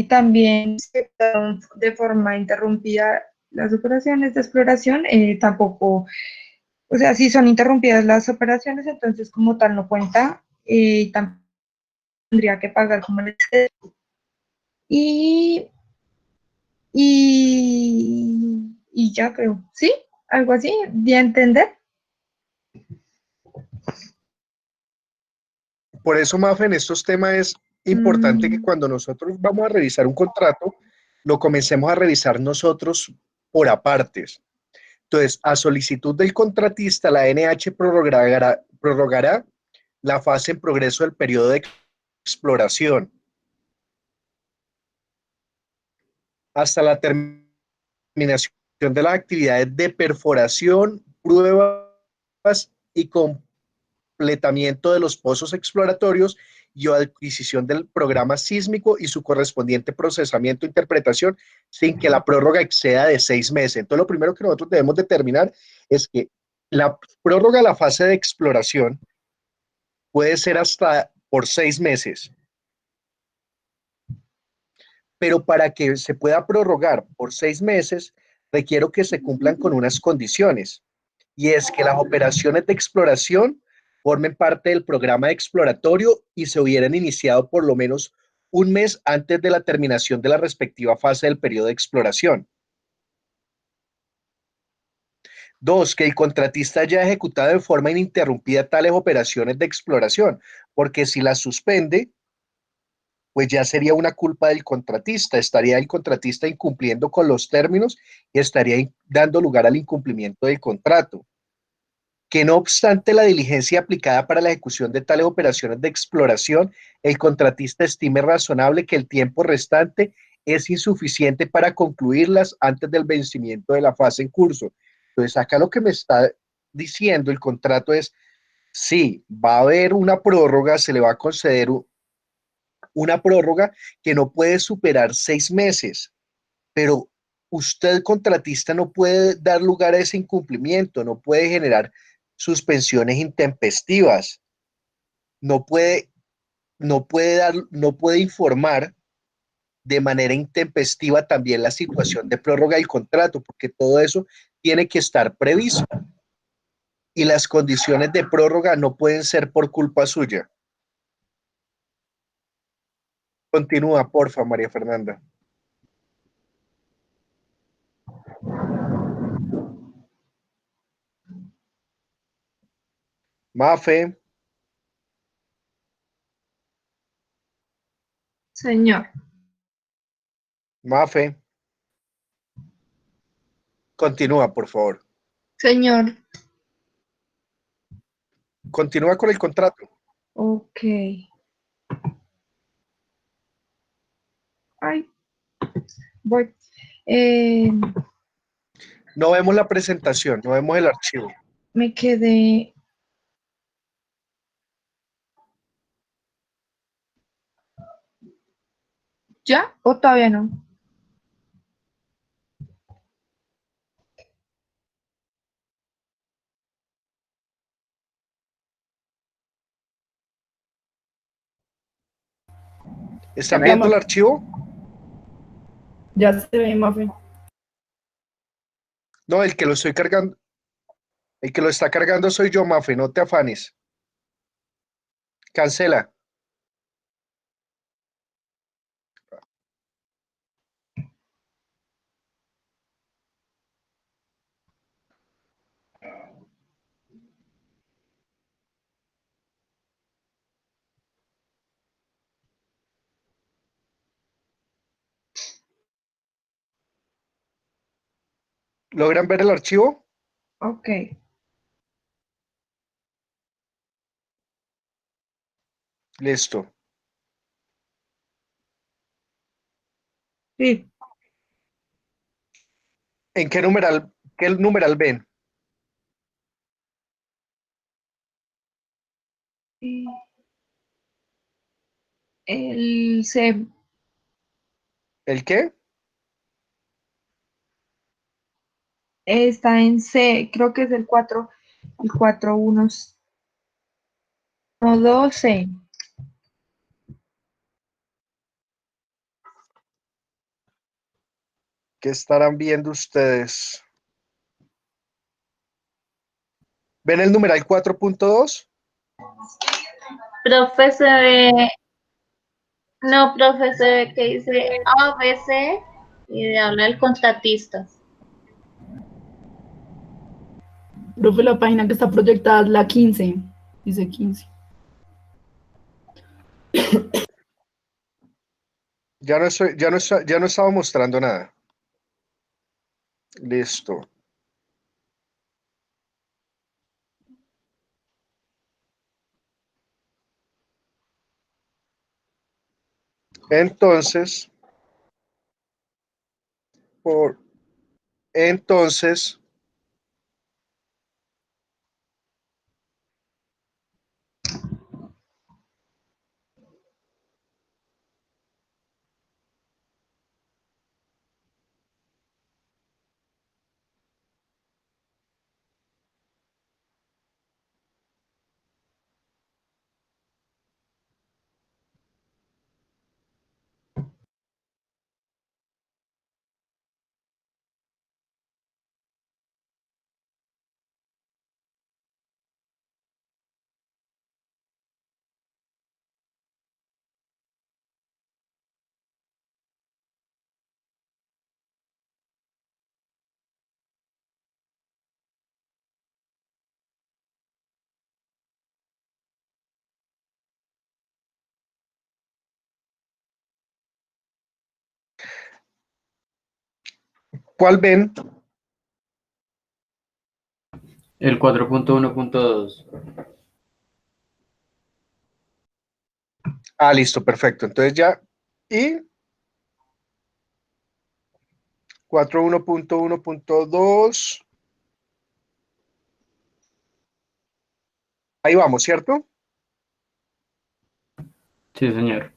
También de forma interrumpida las operaciones de exploración, tampoco, o sea, si son interrumpidas las operaciones, entonces como tal no cuenta, tendría que pagar como el excedente. Y, y ya creo, ¿sí? Algo así, de entender. Por eso, Mafe, en estos temas es importante que cuando nosotros vamos a revisar un contrato, lo comencemos a revisar nosotros por apartes. Entonces, a solicitud del contratista, la NH prorrogará la fase en progreso del periodo de exploración hasta la terminación de las actividades de perforación, pruebas y completamiento de los pozos exploratorios y adquisición del programa sísmico y su correspondiente procesamiento e interpretación sin que la prórroga exceda de 6 meses. Entonces, lo primero que nosotros debemos determinar es que la prórroga de la fase de exploración puede ser hasta por 6 meses, pero para que se pueda prorrogar por 6 meses, requiero que se cumplan con unas condiciones, y es que las operaciones de exploración formen parte del programa exploratorio y se hubieran iniciado por lo menos un mes antes de la terminación de la respectiva fase del periodo de exploración. 2, que el contratista haya ejecutado de forma ininterrumpida tales operaciones de exploración, porque si las suspende, pues ya sería una culpa del contratista, estaría el contratista incumpliendo con los términos y estaría dando lugar al incumplimiento del contrato. Que no obstante la diligencia aplicada para la ejecución de tales operaciones de exploración, el contratista estime razonable que el tiempo restante es insuficiente para concluirlas antes del vencimiento de la fase en curso. Entonces, acá lo que me está diciendo el contrato es, sí, va a haber una prórroga, se le va a conceder una prórroga que no puede superar 6 meses, pero usted, contratista, no puede dar lugar a ese incumplimiento, no puede generar suspensiones intempestivas, no puede, no puede informar de manera intempestiva también la situación de prórroga del contrato, porque todo eso tiene que estar previsto y las condiciones de prórroga no pueden ser por culpa suya. Continúa, porfa, María Fernanda. Mafe, Señor, Mafe, continúa, por favor. señor, Continúa con el contrato. ok. Ay, voy. Eh, No vemos la presentación, no vemos el archivo. me quedé. ¿Ya o todavía no? ¿Están Ya, viendo el Mafe. archivo? Ya se ve, Mafe. No, el que lo estoy cargando, el que lo está cargando soy yo, Mafe, no te afanes. Cancela. ¿Logran ver el archivo? Ok. Listo. Sí. ¿En qué numeral ven? El C ¿El qué? está en C, creo que es el 4, el 4, 1, 2, C. ¿Qué estarán viendo ustedes? ¿Ven el numeral 4.2? Profe, se ve No, profe, se ve que dice ABC y habla del contratista. Profe, la página que está proyectada es la 15. Dice 15. Ya no estaba mostrando nada. Listo. Entonces, entonces, ¿cuál ven? El 4.1.2. Ah, listo, perfecto. Entonces ya, y 41.1.2. Ahí vamos, ¿cierto? Sí, señor.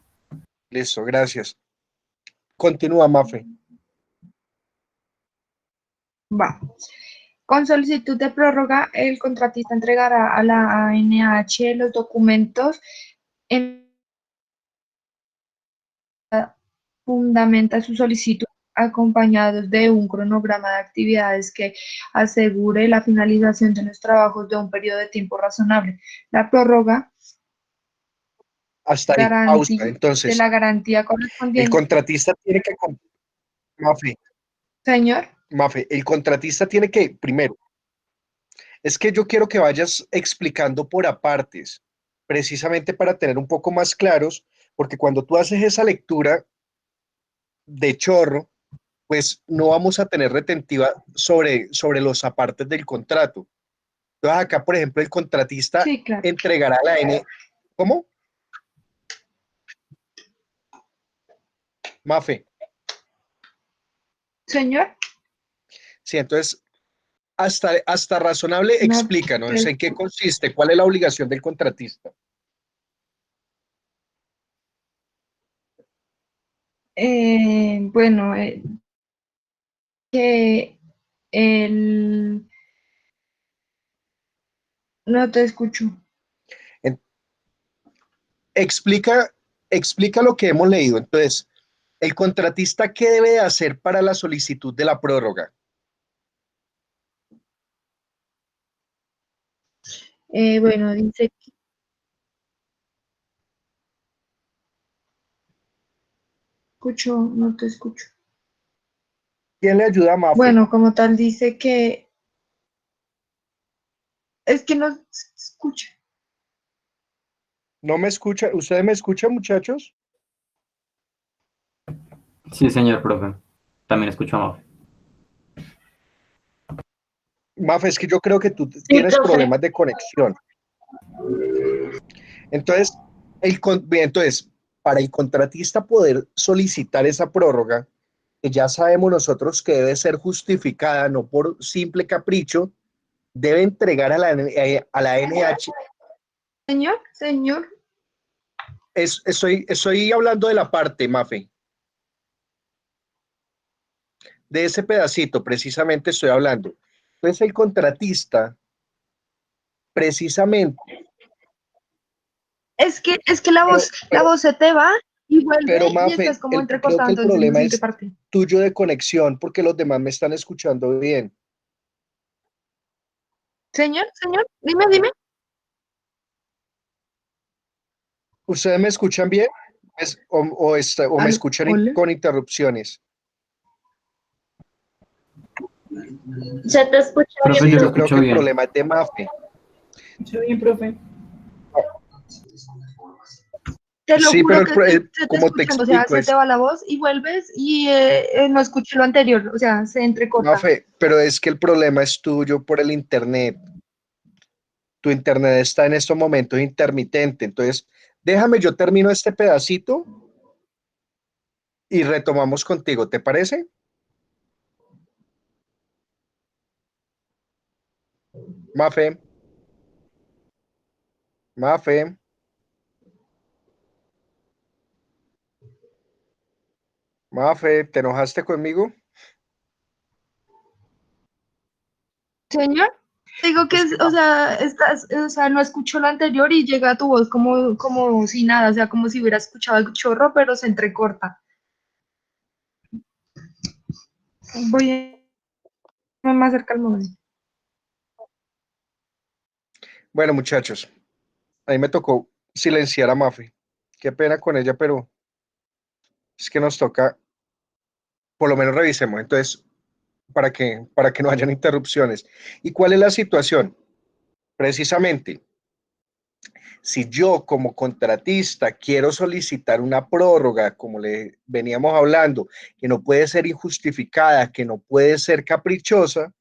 Listo, gracias. Continúa, Mafe. Va. Con solicitud de prórroga, el contratista entregará a la ANH los documentos en fundamenta su solicitud acompañados de un cronograma de actividades que asegure la finalización de los trabajos de un periodo de tiempo razonable. La prórroga Hasta ahí, pausa. de Entonces, la garantía el correspondiente. contratista tiene que, Mafe, Señor, Mafe, el contratista tiene que, primero, es que yo quiero que vayas explicando por apartes, precisamente para tener un poco más claros, porque cuando tú haces esa lectura de chorro, pues no vamos a tener retentiva sobre los apartes del contrato. Entonces acá, por ejemplo, el contratista sí, claro. entregará la N. ¿Cómo? Mafe. Señor, Sí, entonces, hasta razonable, no explícanos te- en qué consiste, cuál es la obligación del contratista. bueno, que el... No te escucho. En- explica, explica lo que hemos leído. Entonces, el contratista, ¿qué debe de hacer para la solicitud de la prórroga? Bueno, dice que escucho, no te escucho. ¿Quién le ayuda a Mafe? Bueno, como tal dice que es que no se escucha. ¿No me escucha? ¿Ustedes me escuchan, muchachos? Sí, señor, profe. También escuchamos. Mafe, es que yo creo que tú Sí, tienes profe. problemas de conexión. Entonces, entonces, para el contratista poder solicitar esa prórroga, que ya sabemos nosotros que debe ser justificada, no por simple capricho, debe entregar a la NH. Señor, Estoy hablando de la parte, Mafe, de ese pedacito, precisamente estoy hablando. Entonces, el contratista, precisamente, es que pero, la pero, voz se te va y vuelve pero y estás Mafe, como creo entrecortado, que el entonces no problema sé en qué es parte. tuyo de conexión, porque los demás me están escuchando bien. Señor, dime. ¿Ustedes me escuchan bien? o me escuchan Hola. con interrupciones. Se te escucha Profe, bien. yo lo Yo creo escucho que el bien. problema es de Mafe. Escucho bien, profe. Te lo Sí, juro pero que se te como te escuchando, o sea, explico, se te es, va la voz y vuelves y no escuché lo anterior, o sea, se entrecorta. Mafe, pero es que el problema es tuyo por el internet. Tu internet está en estos momentos intermitente. Entonces, déjame, yo termino este pedacito y retomamos contigo, ¿te parece? Mafe, Mafe, Mafe, ¿te enojaste conmigo? Señor, digo que, Es que o sea, o sea, no escucho lo anterior y llega tu voz como si nada, o sea, como si hubiera escuchado el chorro, pero se entrecorta. Voy a más cerca al móvil. bueno, muchachos, ahí me tocó silenciar a Mafe. Qué pena con ella, pero es que nos toca, por lo menos revisemos. Entonces, para que no hayan interrupciones. ¿Y cuál es la situación? Precisamente, si yo como contratista quiero solicitar una prórroga, como le veníamos hablando, que no puede ser injustificada, que no puede ser caprichosa,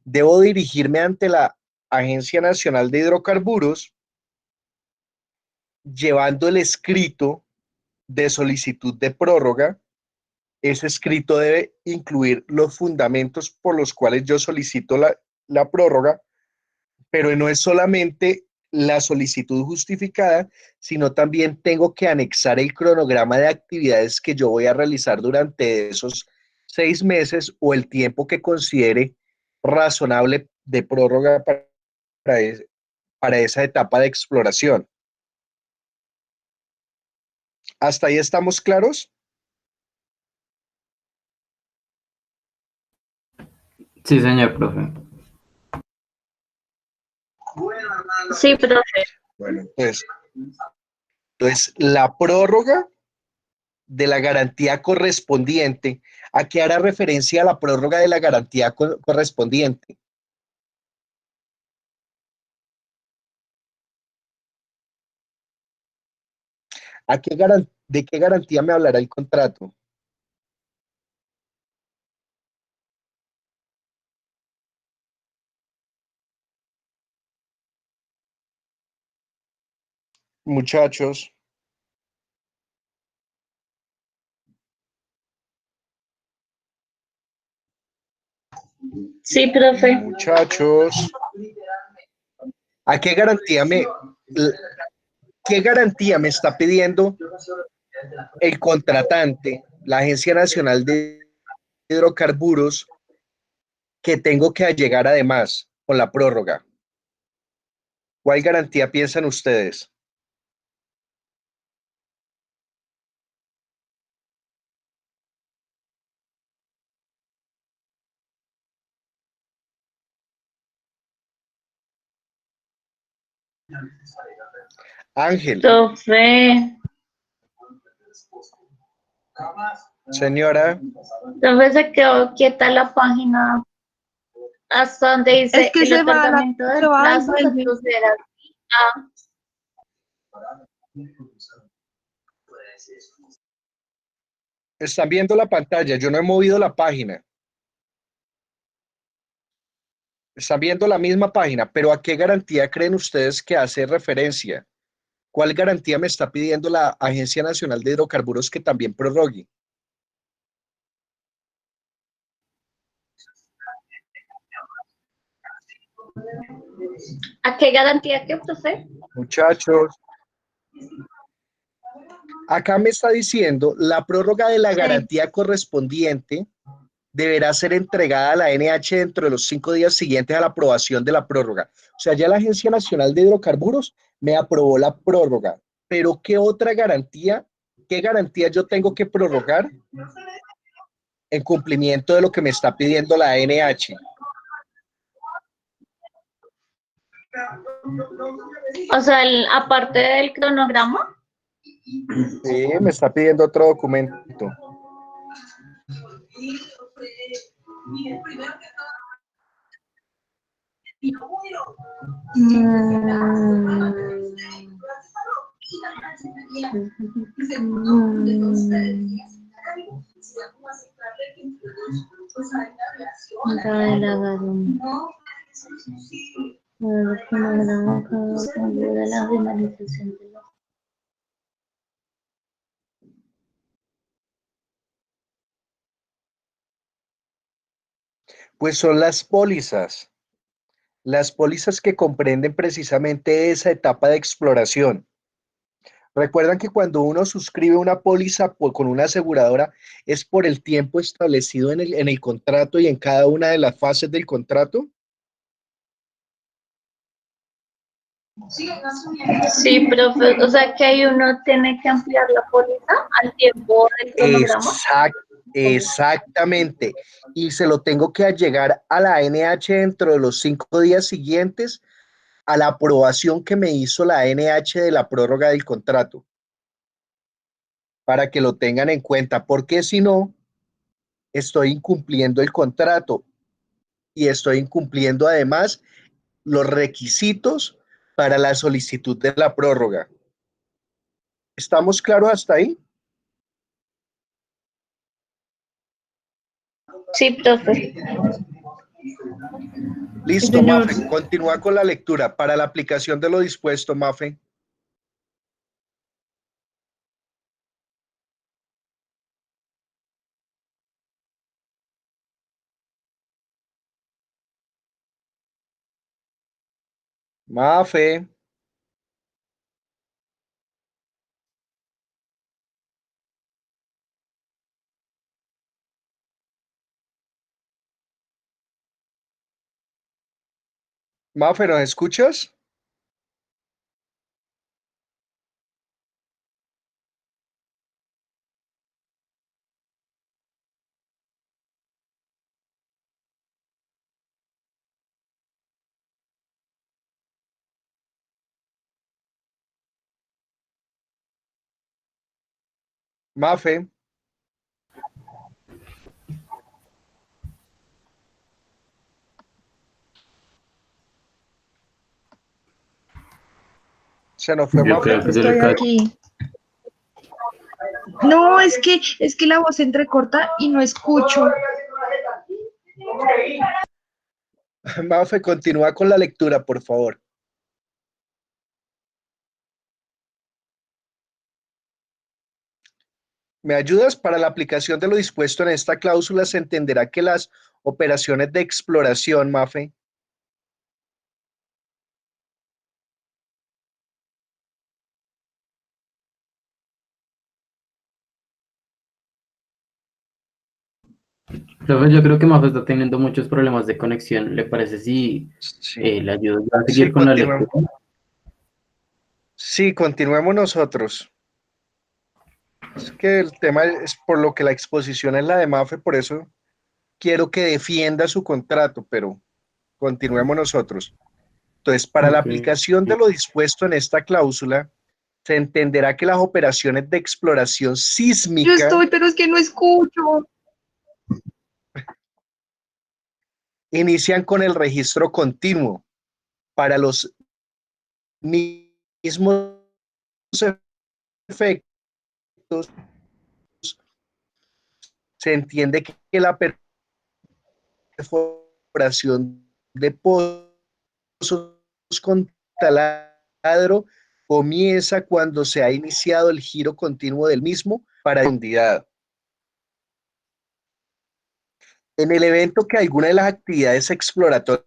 debo dirigirme ante la Agencia Nacional de Hidrocarburos llevando el escrito de solicitud de prórroga. Ese escrito debe incluir los fundamentos por los cuales yo solicito la prórroga, pero no es solamente la solicitud justificada, sino también tengo que anexar el cronograma de actividades que yo voy a realizar durante esos 6 meses o el tiempo que considere razonable de prórroga para, para esa etapa de exploración. ¿Hasta ahí estamos claros? Sí, señor profe. Sí, profe. Bueno, entonces la prórroga de la garantía correspondiente. ¿A qué hará referencia la prórroga de la garantía correspondiente? ¿De qué garantía me hablará el contrato? Muchachos, Sí, profe. muchachos, ¿a qué garantía me está pidiendo el contratante, la Agencia Nacional de Hidrocarburos, que tengo que allegar además con la prórroga? ¿Cuál garantía piensan ustedes? Ángel, Profe. señora, Profe, se quedó quieta la página hasta donde Es dice que el se va, otorgamiento se del va y plazo se vuelve. procederá a... están viendo la pantalla, yo no he movido la página. Están viendo la misma página, pero ¿a qué garantía creen ustedes que hace referencia? ¿Cuál garantía me está pidiendo la Agencia Nacional de Hidrocarburos que también prorrogue? ¿A qué garantía que, profe? Muchachos, acá me está diciendo la prórroga de la Sí. garantía correspondiente deberá ser entregada a la NH dentro de los 5 días siguientes a la aprobación de la prórroga. O sea, ya la Agencia Nacional de Hidrocarburos me aprobó la prórroga, pero qué garantía yo tengo que prorrogar en cumplimiento de lo que me está pidiendo la NH? O sea, aparte del cronograma. Sí, me está pidiendo otro documento. Pues son las pólizas que comprenden precisamente esa etapa de exploración. Recuerdan que cuando uno suscribe una póliza con una aseguradora es por el tiempo establecido en el contrato y en cada una de las fases del contrato. Sí, profe, o sea que ahí uno tiene que ampliar la póliza al tiempo del cronograma. Exactamente. Y se lo tengo que llegar a la NH dentro de los 5 días siguientes a la aprobación que me hizo la NH de la prórroga del contrato, para que lo tengan en cuenta, porque si no, estoy incumpliendo el contrato y estoy incumpliendo además los requisitos para la solicitud de la prórroga. ¿Estamos claros hasta ahí? Sí, profe. Sí, Listo, señor. Mafe. Continúa con la lectura. Para la aplicación de lo dispuesto, Mafe. Mafe. Mafe, ¿nos escuchas? Mafe. Se nos fue Yo Mafe. creo que se le Estoy cae. aquí. No, es que la voz se entrecorta y no escucho. Mafe, continúa con la lectura, por favor. ¿Me ayudas? Para la aplicación de lo dispuesto en esta cláusula se entenderá que las operaciones de exploración, Mafe, Profe, yo creo que Mafe está teniendo muchos problemas de conexión. ¿Le parece si sí, le ayudo a sí, seguir con la lectura? Sí, continuemos nosotros. Es que el tema es por lo que la exposición es la de Mafe, por eso quiero que defienda su contrato, pero continuemos nosotros. Entonces, para la Ok. aplicación de lo dispuesto en esta cláusula, se entenderá que las operaciones de exploración Yo sísmica estoy, pero es que no escucho. inician con el registro continuo. Para los mismos efectos, se entiende que la perforación de pozos con taladro comienza cuando se ha iniciado el giro continuo del mismo para profundidad. En el evento que alguna de las actividades exploratorias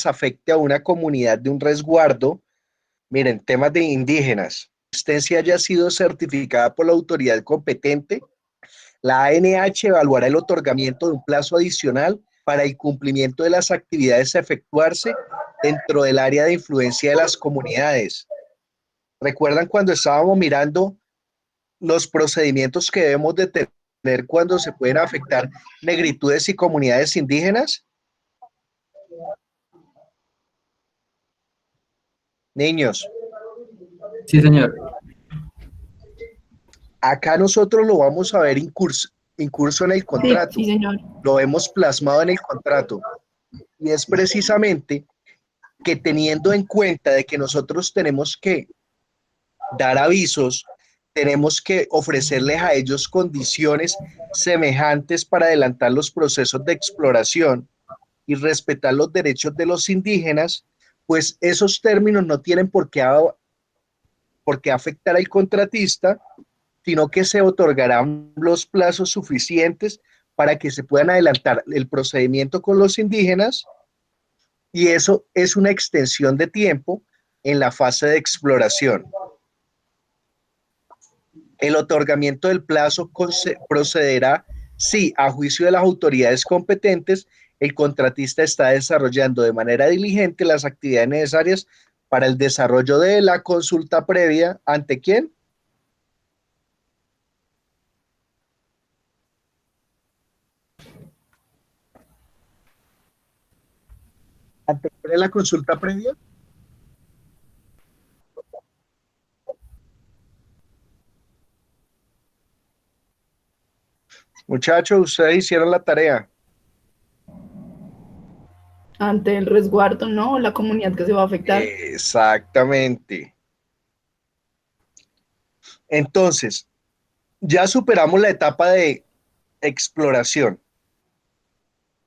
afecte a una comunidad de un resguardo, miren, temas de indígenas, la existencia haya sido certificada por la autoridad competente, la ANH evaluará el otorgamiento de un plazo adicional para el cumplimiento de las actividades a efectuarse dentro del área de influencia de las comunidades. ¿Recuerdan cuando estábamos mirando los procedimientos que debemos de tener cuando se pueden afectar negritudes y comunidades indígenas? Niños, Sí, señor. Acá nosotros lo vamos a ver incurso en el Sí, contrato, sí, señor. lo vemos plasmado en el contrato, y es precisamente que teniendo en cuenta de que nosotros tenemos que dar avisos, tenemos que ofrecerles a ellos condiciones semejantes para adelantar los procesos de exploración y respetar los derechos de los indígenas, pues esos términos no tienen por qué afectar al contratista, sino que se otorgarán los plazos suficientes para que se puedan adelantar el procedimiento con los indígenas, y eso es una extensión de tiempo en la fase de exploración. El otorgamiento del plazo procederá si, a juicio de las autoridades competentes, el contratista está desarrollando de manera diligente las actividades necesarias para el desarrollo de la consulta previa. ¿Ante quién? ¿Ante quién es la consulta previa? Muchachos, ustedes hicieron la tarea. Ante el resguardo, ¿no? La comunidad que se va a afectar. Exactamente. Entonces, ya superamos la etapa de exploración.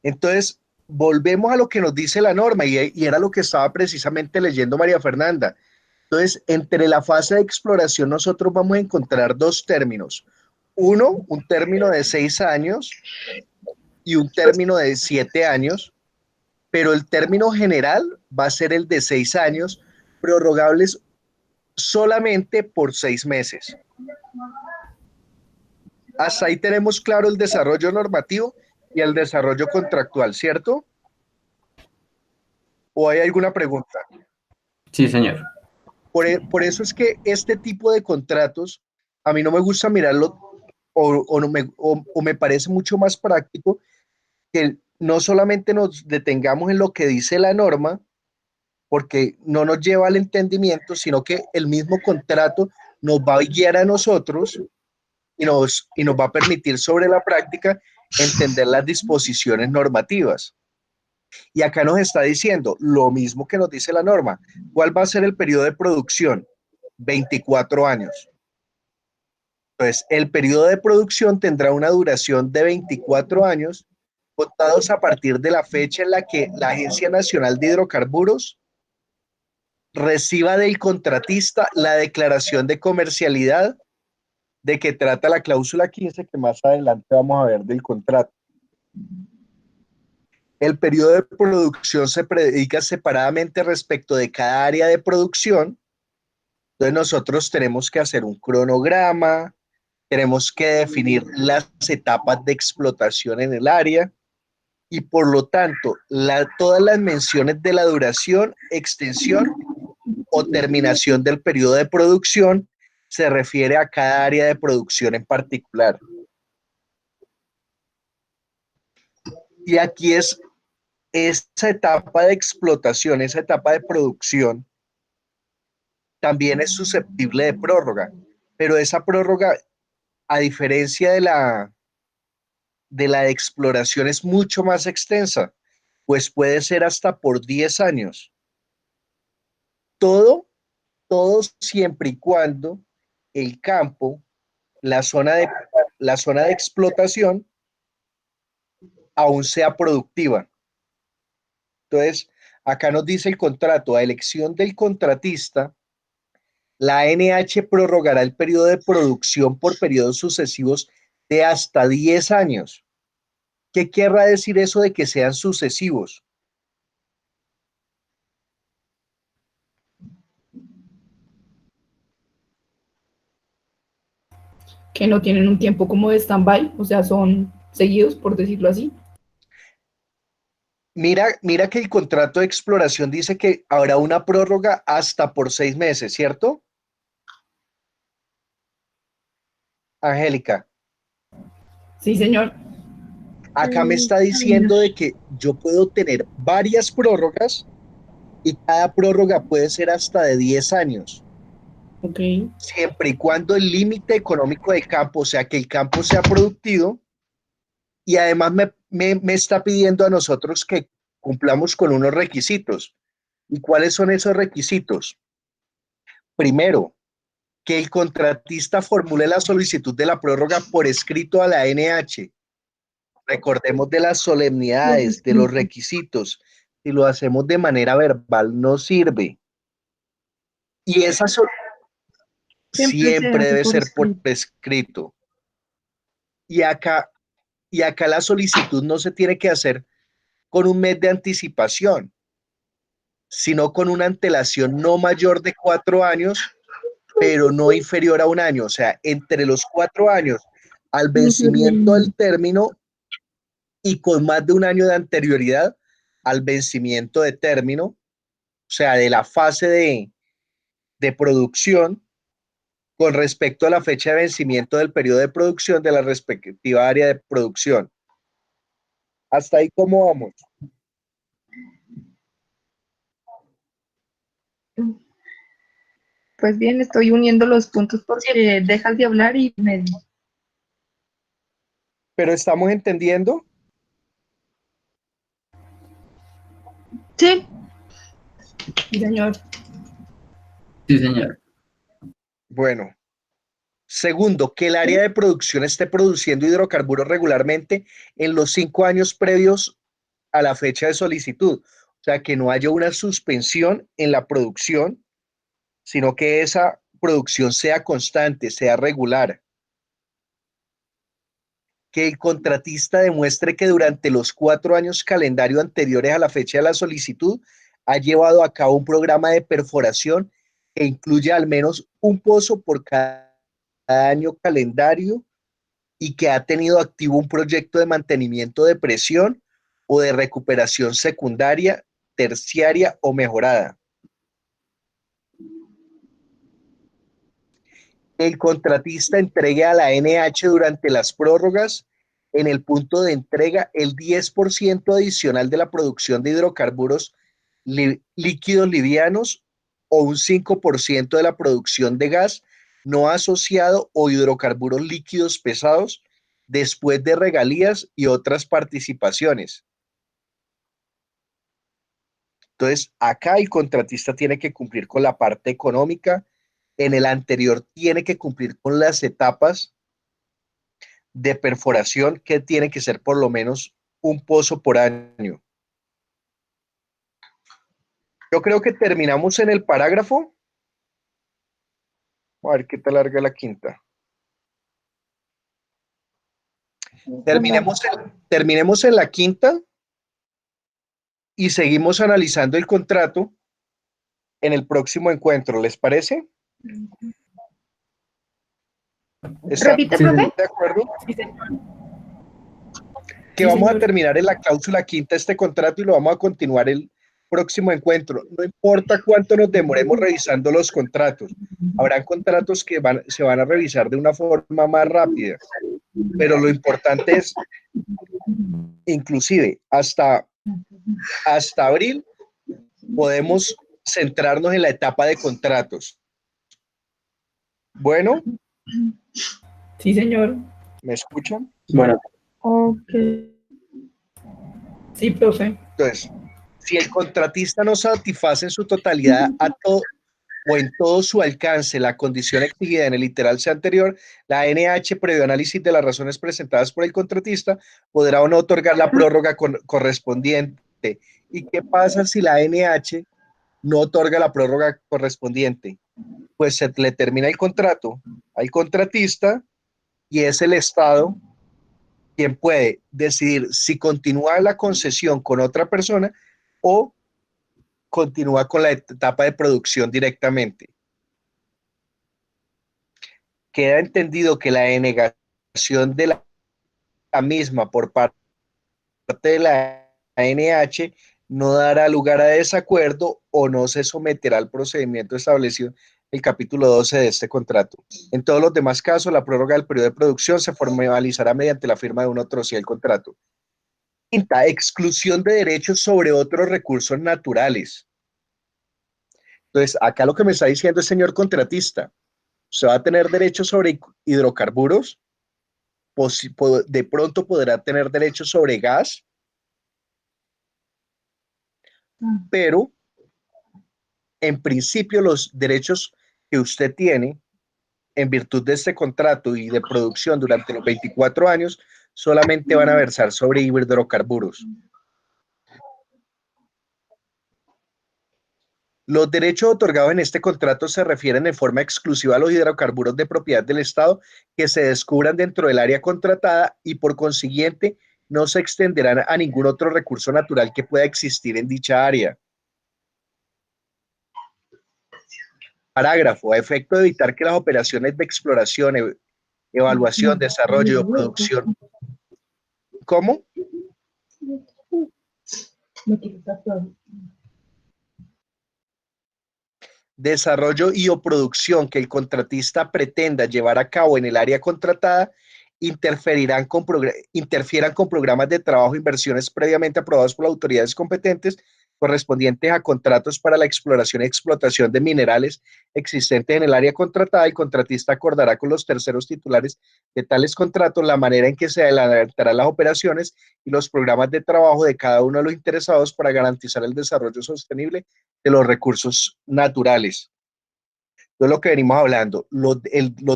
Entonces, volvemos a lo que nos dice la norma, y era lo que estaba precisamente leyendo María Fernanda. Entonces, entre la fase de exploración nosotros vamos a encontrar dos términos. Uno, un término de 6 años y un término de 7 años, pero el término general va a ser el de 6 años, prorrogables solamente por 6 meses. Hasta ahí tenemos claro el desarrollo normativo y el desarrollo contractual, ¿cierto? ¿O hay alguna pregunta? Sí, señor. Por eso es que este tipo de contratos, a mí no me gusta mirarlo, o me parece mucho más práctico que no solamente nos detengamos en lo que dice la norma, porque no nos lleva al entendimiento, sino que el mismo contrato nos va a guiar a nosotros y nos va a permitir sobre la práctica entender las disposiciones normativas. Y acá nos está diciendo lo mismo que nos dice la norma. ¿Cuál va a ser el periodo de producción? 24 años. Entonces, el periodo de producción tendrá una duración de 24 años, contados a partir de la fecha en la que la Agencia Nacional de Hidrocarburos reciba del contratista la declaración de comercialidad de que trata la cláusula 15, que más adelante vamos a ver del contrato. El periodo de producción se predica separadamente respecto de cada área de producción. Entonces nosotros tenemos que hacer un cronograma, tenemos que definir las etapas de explotación en el área, y por lo tanto todas las menciones de la duración, extensión o terminación del periodo de producción se refiere a cada área de producción en particular. Y aquí es esa etapa de explotación, esa etapa de producción, también es susceptible de prórroga, pero esa prórroga, a diferencia de la exploración, es mucho más extensa, pues puede ser hasta por 10 años. Todo siempre y cuando el campo, la zona de explotación, aún sea productiva. Entonces, acá nos dice el contrato: a elección del contratista, la ANH prorrogará el periodo de producción por periodos sucesivos de hasta 10 años. ¿Qué querrá decir eso de que sean sucesivos? Que no tienen un tiempo como de stand-by, o sea, son seguidos, por decirlo así. Mira que el contrato de exploración dice que habrá una prórroga hasta por 6 meses, ¿cierto? Angélica, Sí, señor. acá me está diciendo de que yo puedo tener varias prórrogas y cada prórroga puede ser hasta de 10 años. Ok. siempre y cuando el límite económico del campo, o sea, que el campo sea productivo, y además me está pidiendo a nosotros que cumplamos con unos requisitos. ¿Y cuáles son esos requisitos? Primero, que el contratista formule la solicitud de la prórroga por escrito a la NH. Recordemos de las solemnidades, de los requisitos. Si lo hacemos de manera verbal, no sirve. Y esa Siempre se siempre hace debe por ser por escrito. escrito. Y acá, y acá la solicitud no se tiene que hacer con un mes de anticipación, sino con una antelación no mayor de 4 años, pero no inferior a un año. O sea, entre los 4 años al vencimiento del término y con más de un año de anterioridad al vencimiento de término, o sea, de la fase de producción con respecto a la fecha de vencimiento del periodo de producción de la respectiva área de producción. Hasta ahí, ¿cómo vamos? Pues bien, estoy uniendo los puntos porque dejas de hablar y me... ¿Pero estamos entendiendo? Sí, Sí, señor. Sí, señor. Bueno. Segundo, que el área de producción esté produciendo hidrocarburos regularmente en los 5 años previos a la fecha de solicitud. O sea, que no haya una suspensión en la producción, sino que esa producción sea constante, sea regular. Que el contratista demuestre que durante los 4 años calendario anteriores a la fecha de la solicitud ha llevado a cabo un programa de perforación que incluye al menos un pozo por cada año calendario y que ha tenido activo un proyecto de mantenimiento de presión o de recuperación secundaria, terciaria o mejorada. El contratista entregue a la NH durante las prórrogas en el punto de entrega el 10% adicional de la producción de hidrocarburos líquidos livianos o un 5% de la producción de gas no asociado o hidrocarburos líquidos pesados después de regalías y otras participaciones. Entonces, acá el contratista tiene que cumplir con la parte económica, en el anterior tiene que cumplir con las etapas de perforación que tiene que ser por lo menos un pozo por año. Yo creo que terminamos en el parágrafo. A ver qué tal larga la quinta. Terminemos en la quinta y seguimos analizando el contrato en el próximo encuentro. ¿Les parece? ¿Están repite, Sí, profe. de acuerdo? Sí, señor. Que Sí, vamos a señor. terminar en la cláusula quinta este contrato y lo vamos a continuar el próximo encuentro. No importa cuánto nos demoremos revisando los contratos. Habrán contratos que se van a revisar de una forma más rápida, pero lo importante es, inclusive, hasta abril podemos centrarnos en la etapa de contratos. Bueno, Sí, señor. ¿me escuchan? bueno, Ok. Sí, profe. Entonces, si el contratista no satisface en su totalidad a todo o en todo su alcance la condición exigida en el literal C anterior, la NH, previo análisis de las razones presentadas por el contratista, podrá o no otorgar la prórroga correspondiente. ¿Y qué pasa si la NH no otorga la prórroga correspondiente? Pues se le termina el contrato al contratista y es el Estado quien puede decidir si continúa la concesión con otra persona o continúa con la etapa de producción directamente. Queda entendido que la denegación de la misma por parte de la ANH no dará lugar a desacuerdo o no se someterá al procedimiento establecido en el capítulo 12 de este contrato. En todos los demás casos, la prórroga del periodo de producción se formalizará mediante la firma de un otro sí del contrato. Quinta, exclusión de derechos sobre otros recursos naturales. Entonces, acá lo que me está diciendo el señor contratista, usted va a tener derechos sobre hidrocarburos, de pronto podrá tener derechos sobre gas, pero en principio los derechos que usted tiene en virtud de este contrato y de producción durante los 24 años solamente van a versar sobre hidrocarburos. Los derechos otorgados en este contrato se refieren en forma exclusiva a los hidrocarburos de propiedad del Estado que se descubran dentro del área contratada y por consiguiente no se extenderán a ningún otro recurso natural que pueda existir en dicha área. Parágrafo. A efecto de evitar que las operaciones de exploración, evaluación, desarrollo y producción. ¿Cómo? Desarrollo y o producción que el contratista pretenda llevar a cabo en el área contratada interfieran con programas de trabajo e inversiones previamente aprobados por las autoridades competentes correspondientes a contratos para la exploración y explotación de minerales existentes en el área contratada. El contratista acordará con los terceros titulares de tales contratos la manera en que se adelantarán las operaciones y los programas de trabajo de cada uno de los interesados para garantizar el desarrollo sostenible de los recursos naturales. Entonces, lo que venimos hablando, los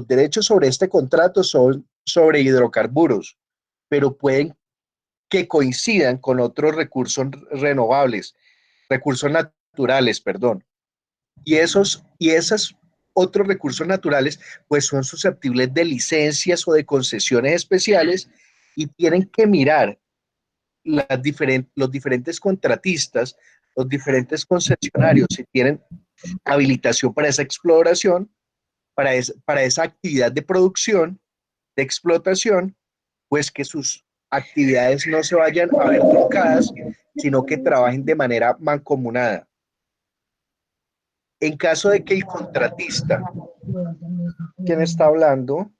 derechos sobre este contrato son sobre hidrocarburos, pero pueden que coincidan con otros recursos renovables, recursos naturales, perdón. Esos otros recursos naturales, pues son susceptibles de licencias o de concesiones especiales y tienen que mirar los diferentes contratistas, los diferentes concesionarios, si tienen habilitación para esa exploración, para esa actividad de producción, de explotación, pues que sus actividades no se vayan a ver truncadas, sino que trabajen de manera mancomunada. En caso de que el contratista, ¿quién está hablando?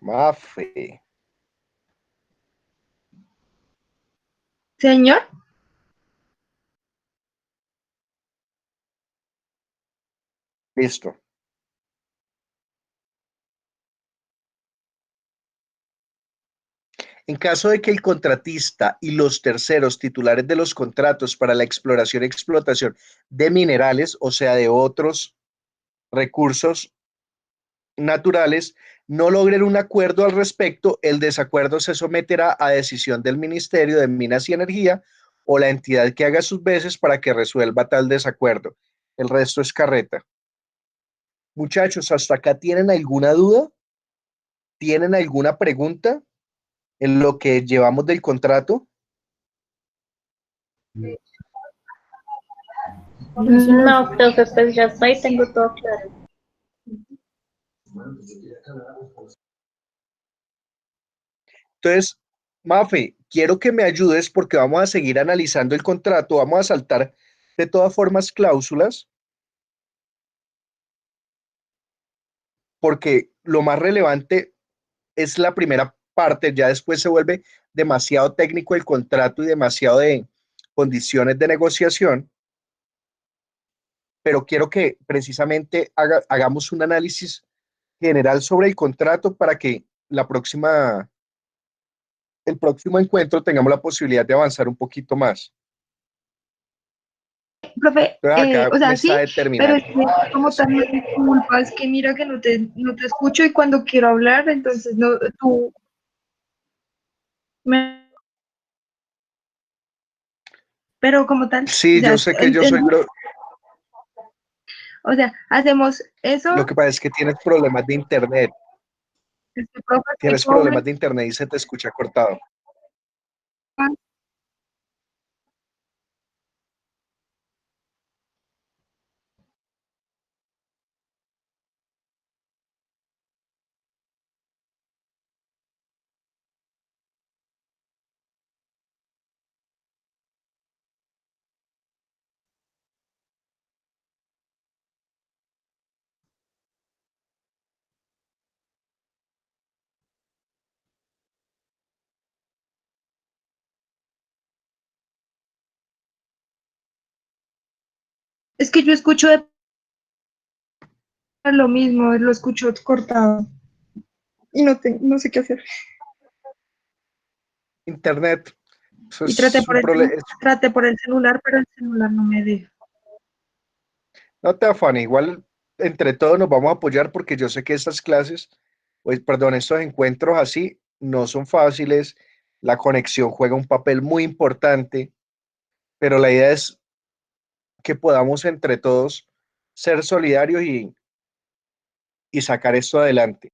Mafe. Señor, Listo. En caso de que el contratista y los terceros titulares de los contratos para la exploración y explotación de minerales, o sea, de otros recursos naturales, no logren un acuerdo al respecto, el desacuerdo se someterá a decisión del Ministerio de Minas y Energía o la entidad que haga sus veces para que resuelva tal desacuerdo. El resto es carreta. Muchachos, ¿hasta acá tienen alguna duda? ¿Tienen alguna pregunta en lo que llevamos del contrato? No, profe, pues ya está y tengo todo claro. Entonces, Mafe, quiero que me ayudes porque vamos a seguir analizando el contrato, vamos a saltar de todas formas cláusulas, porque lo más relevante es la primera parte, ya después se vuelve demasiado técnico el contrato y demasiado de condiciones de negociación, pero quiero que precisamente hagamos un análisis general sobre el contrato para que el próximo encuentro tengamos la posibilidad de avanzar un poquito más. profe, Entonces acá o me sea, está sí, pero determinando. es que como tal me disculpas que mira que no te escucho y cuando quiero hablar, entonces no, tú me... Pero como tal, Sí, yo ya, sé que yo soy, o sea, hacemos lo eso, que pasa es que tienes problemas de internet, este profe te tienes cobra, problemas de internet y se te escucha cortado. Es que yo escucho lo mismo, lo escucho cortado. Y no sé qué hacer. Internet. Eso Y traté es un problema. por el celular, pero el celular no me deja. No te afanes, igual entre todos nos vamos a apoyar porque yo sé que estas clases, pues perdón, estos encuentros así no son fáciles, la conexión juega un papel muy importante, pero la idea es que podamos entre todos ser solidarios y sacar esto adelante.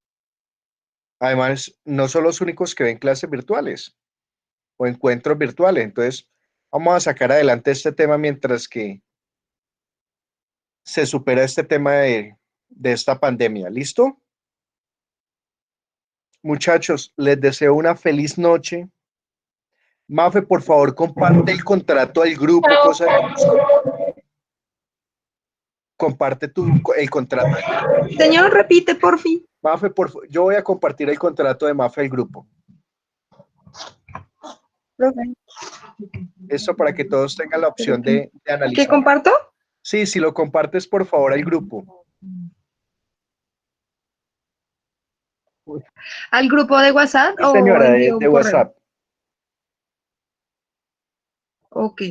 Además, no son los únicos que ven clases virtuales o encuentros virtuales, entonces vamos a sacar adelante este tema mientras que se supera este tema de esta pandemia. ¿Listo? Muchachos, les deseo una feliz noche. Mafe, por favor, comparte el contrato del grupo, Chao. cosa comparte el contrato. Señor, repite, por fin. Mafe, yo voy a compartir el contrato de Mafe al grupo. Esto para que todos tengan la opción de ¿Qué analizar. comparto? Sí, si lo compartes, por favor, al grupo. ¿Al grupo de WhatsApp Sí, o señora, envío de un correo? WhatsApp. Ok,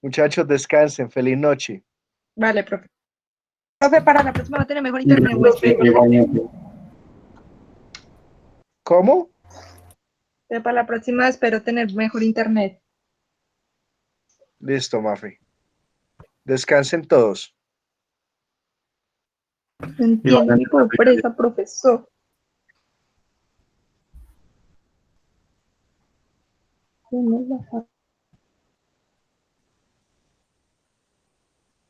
Muchachos, descansen. Feliz noche. vale, profe. Profe, para la próxima va a tener mejor internet. Igualmente. ¿Cómo? Para la próxima espero tener mejor internet. Listo, Mafe. Descansen todos. Entiende mi pobreza, profesor.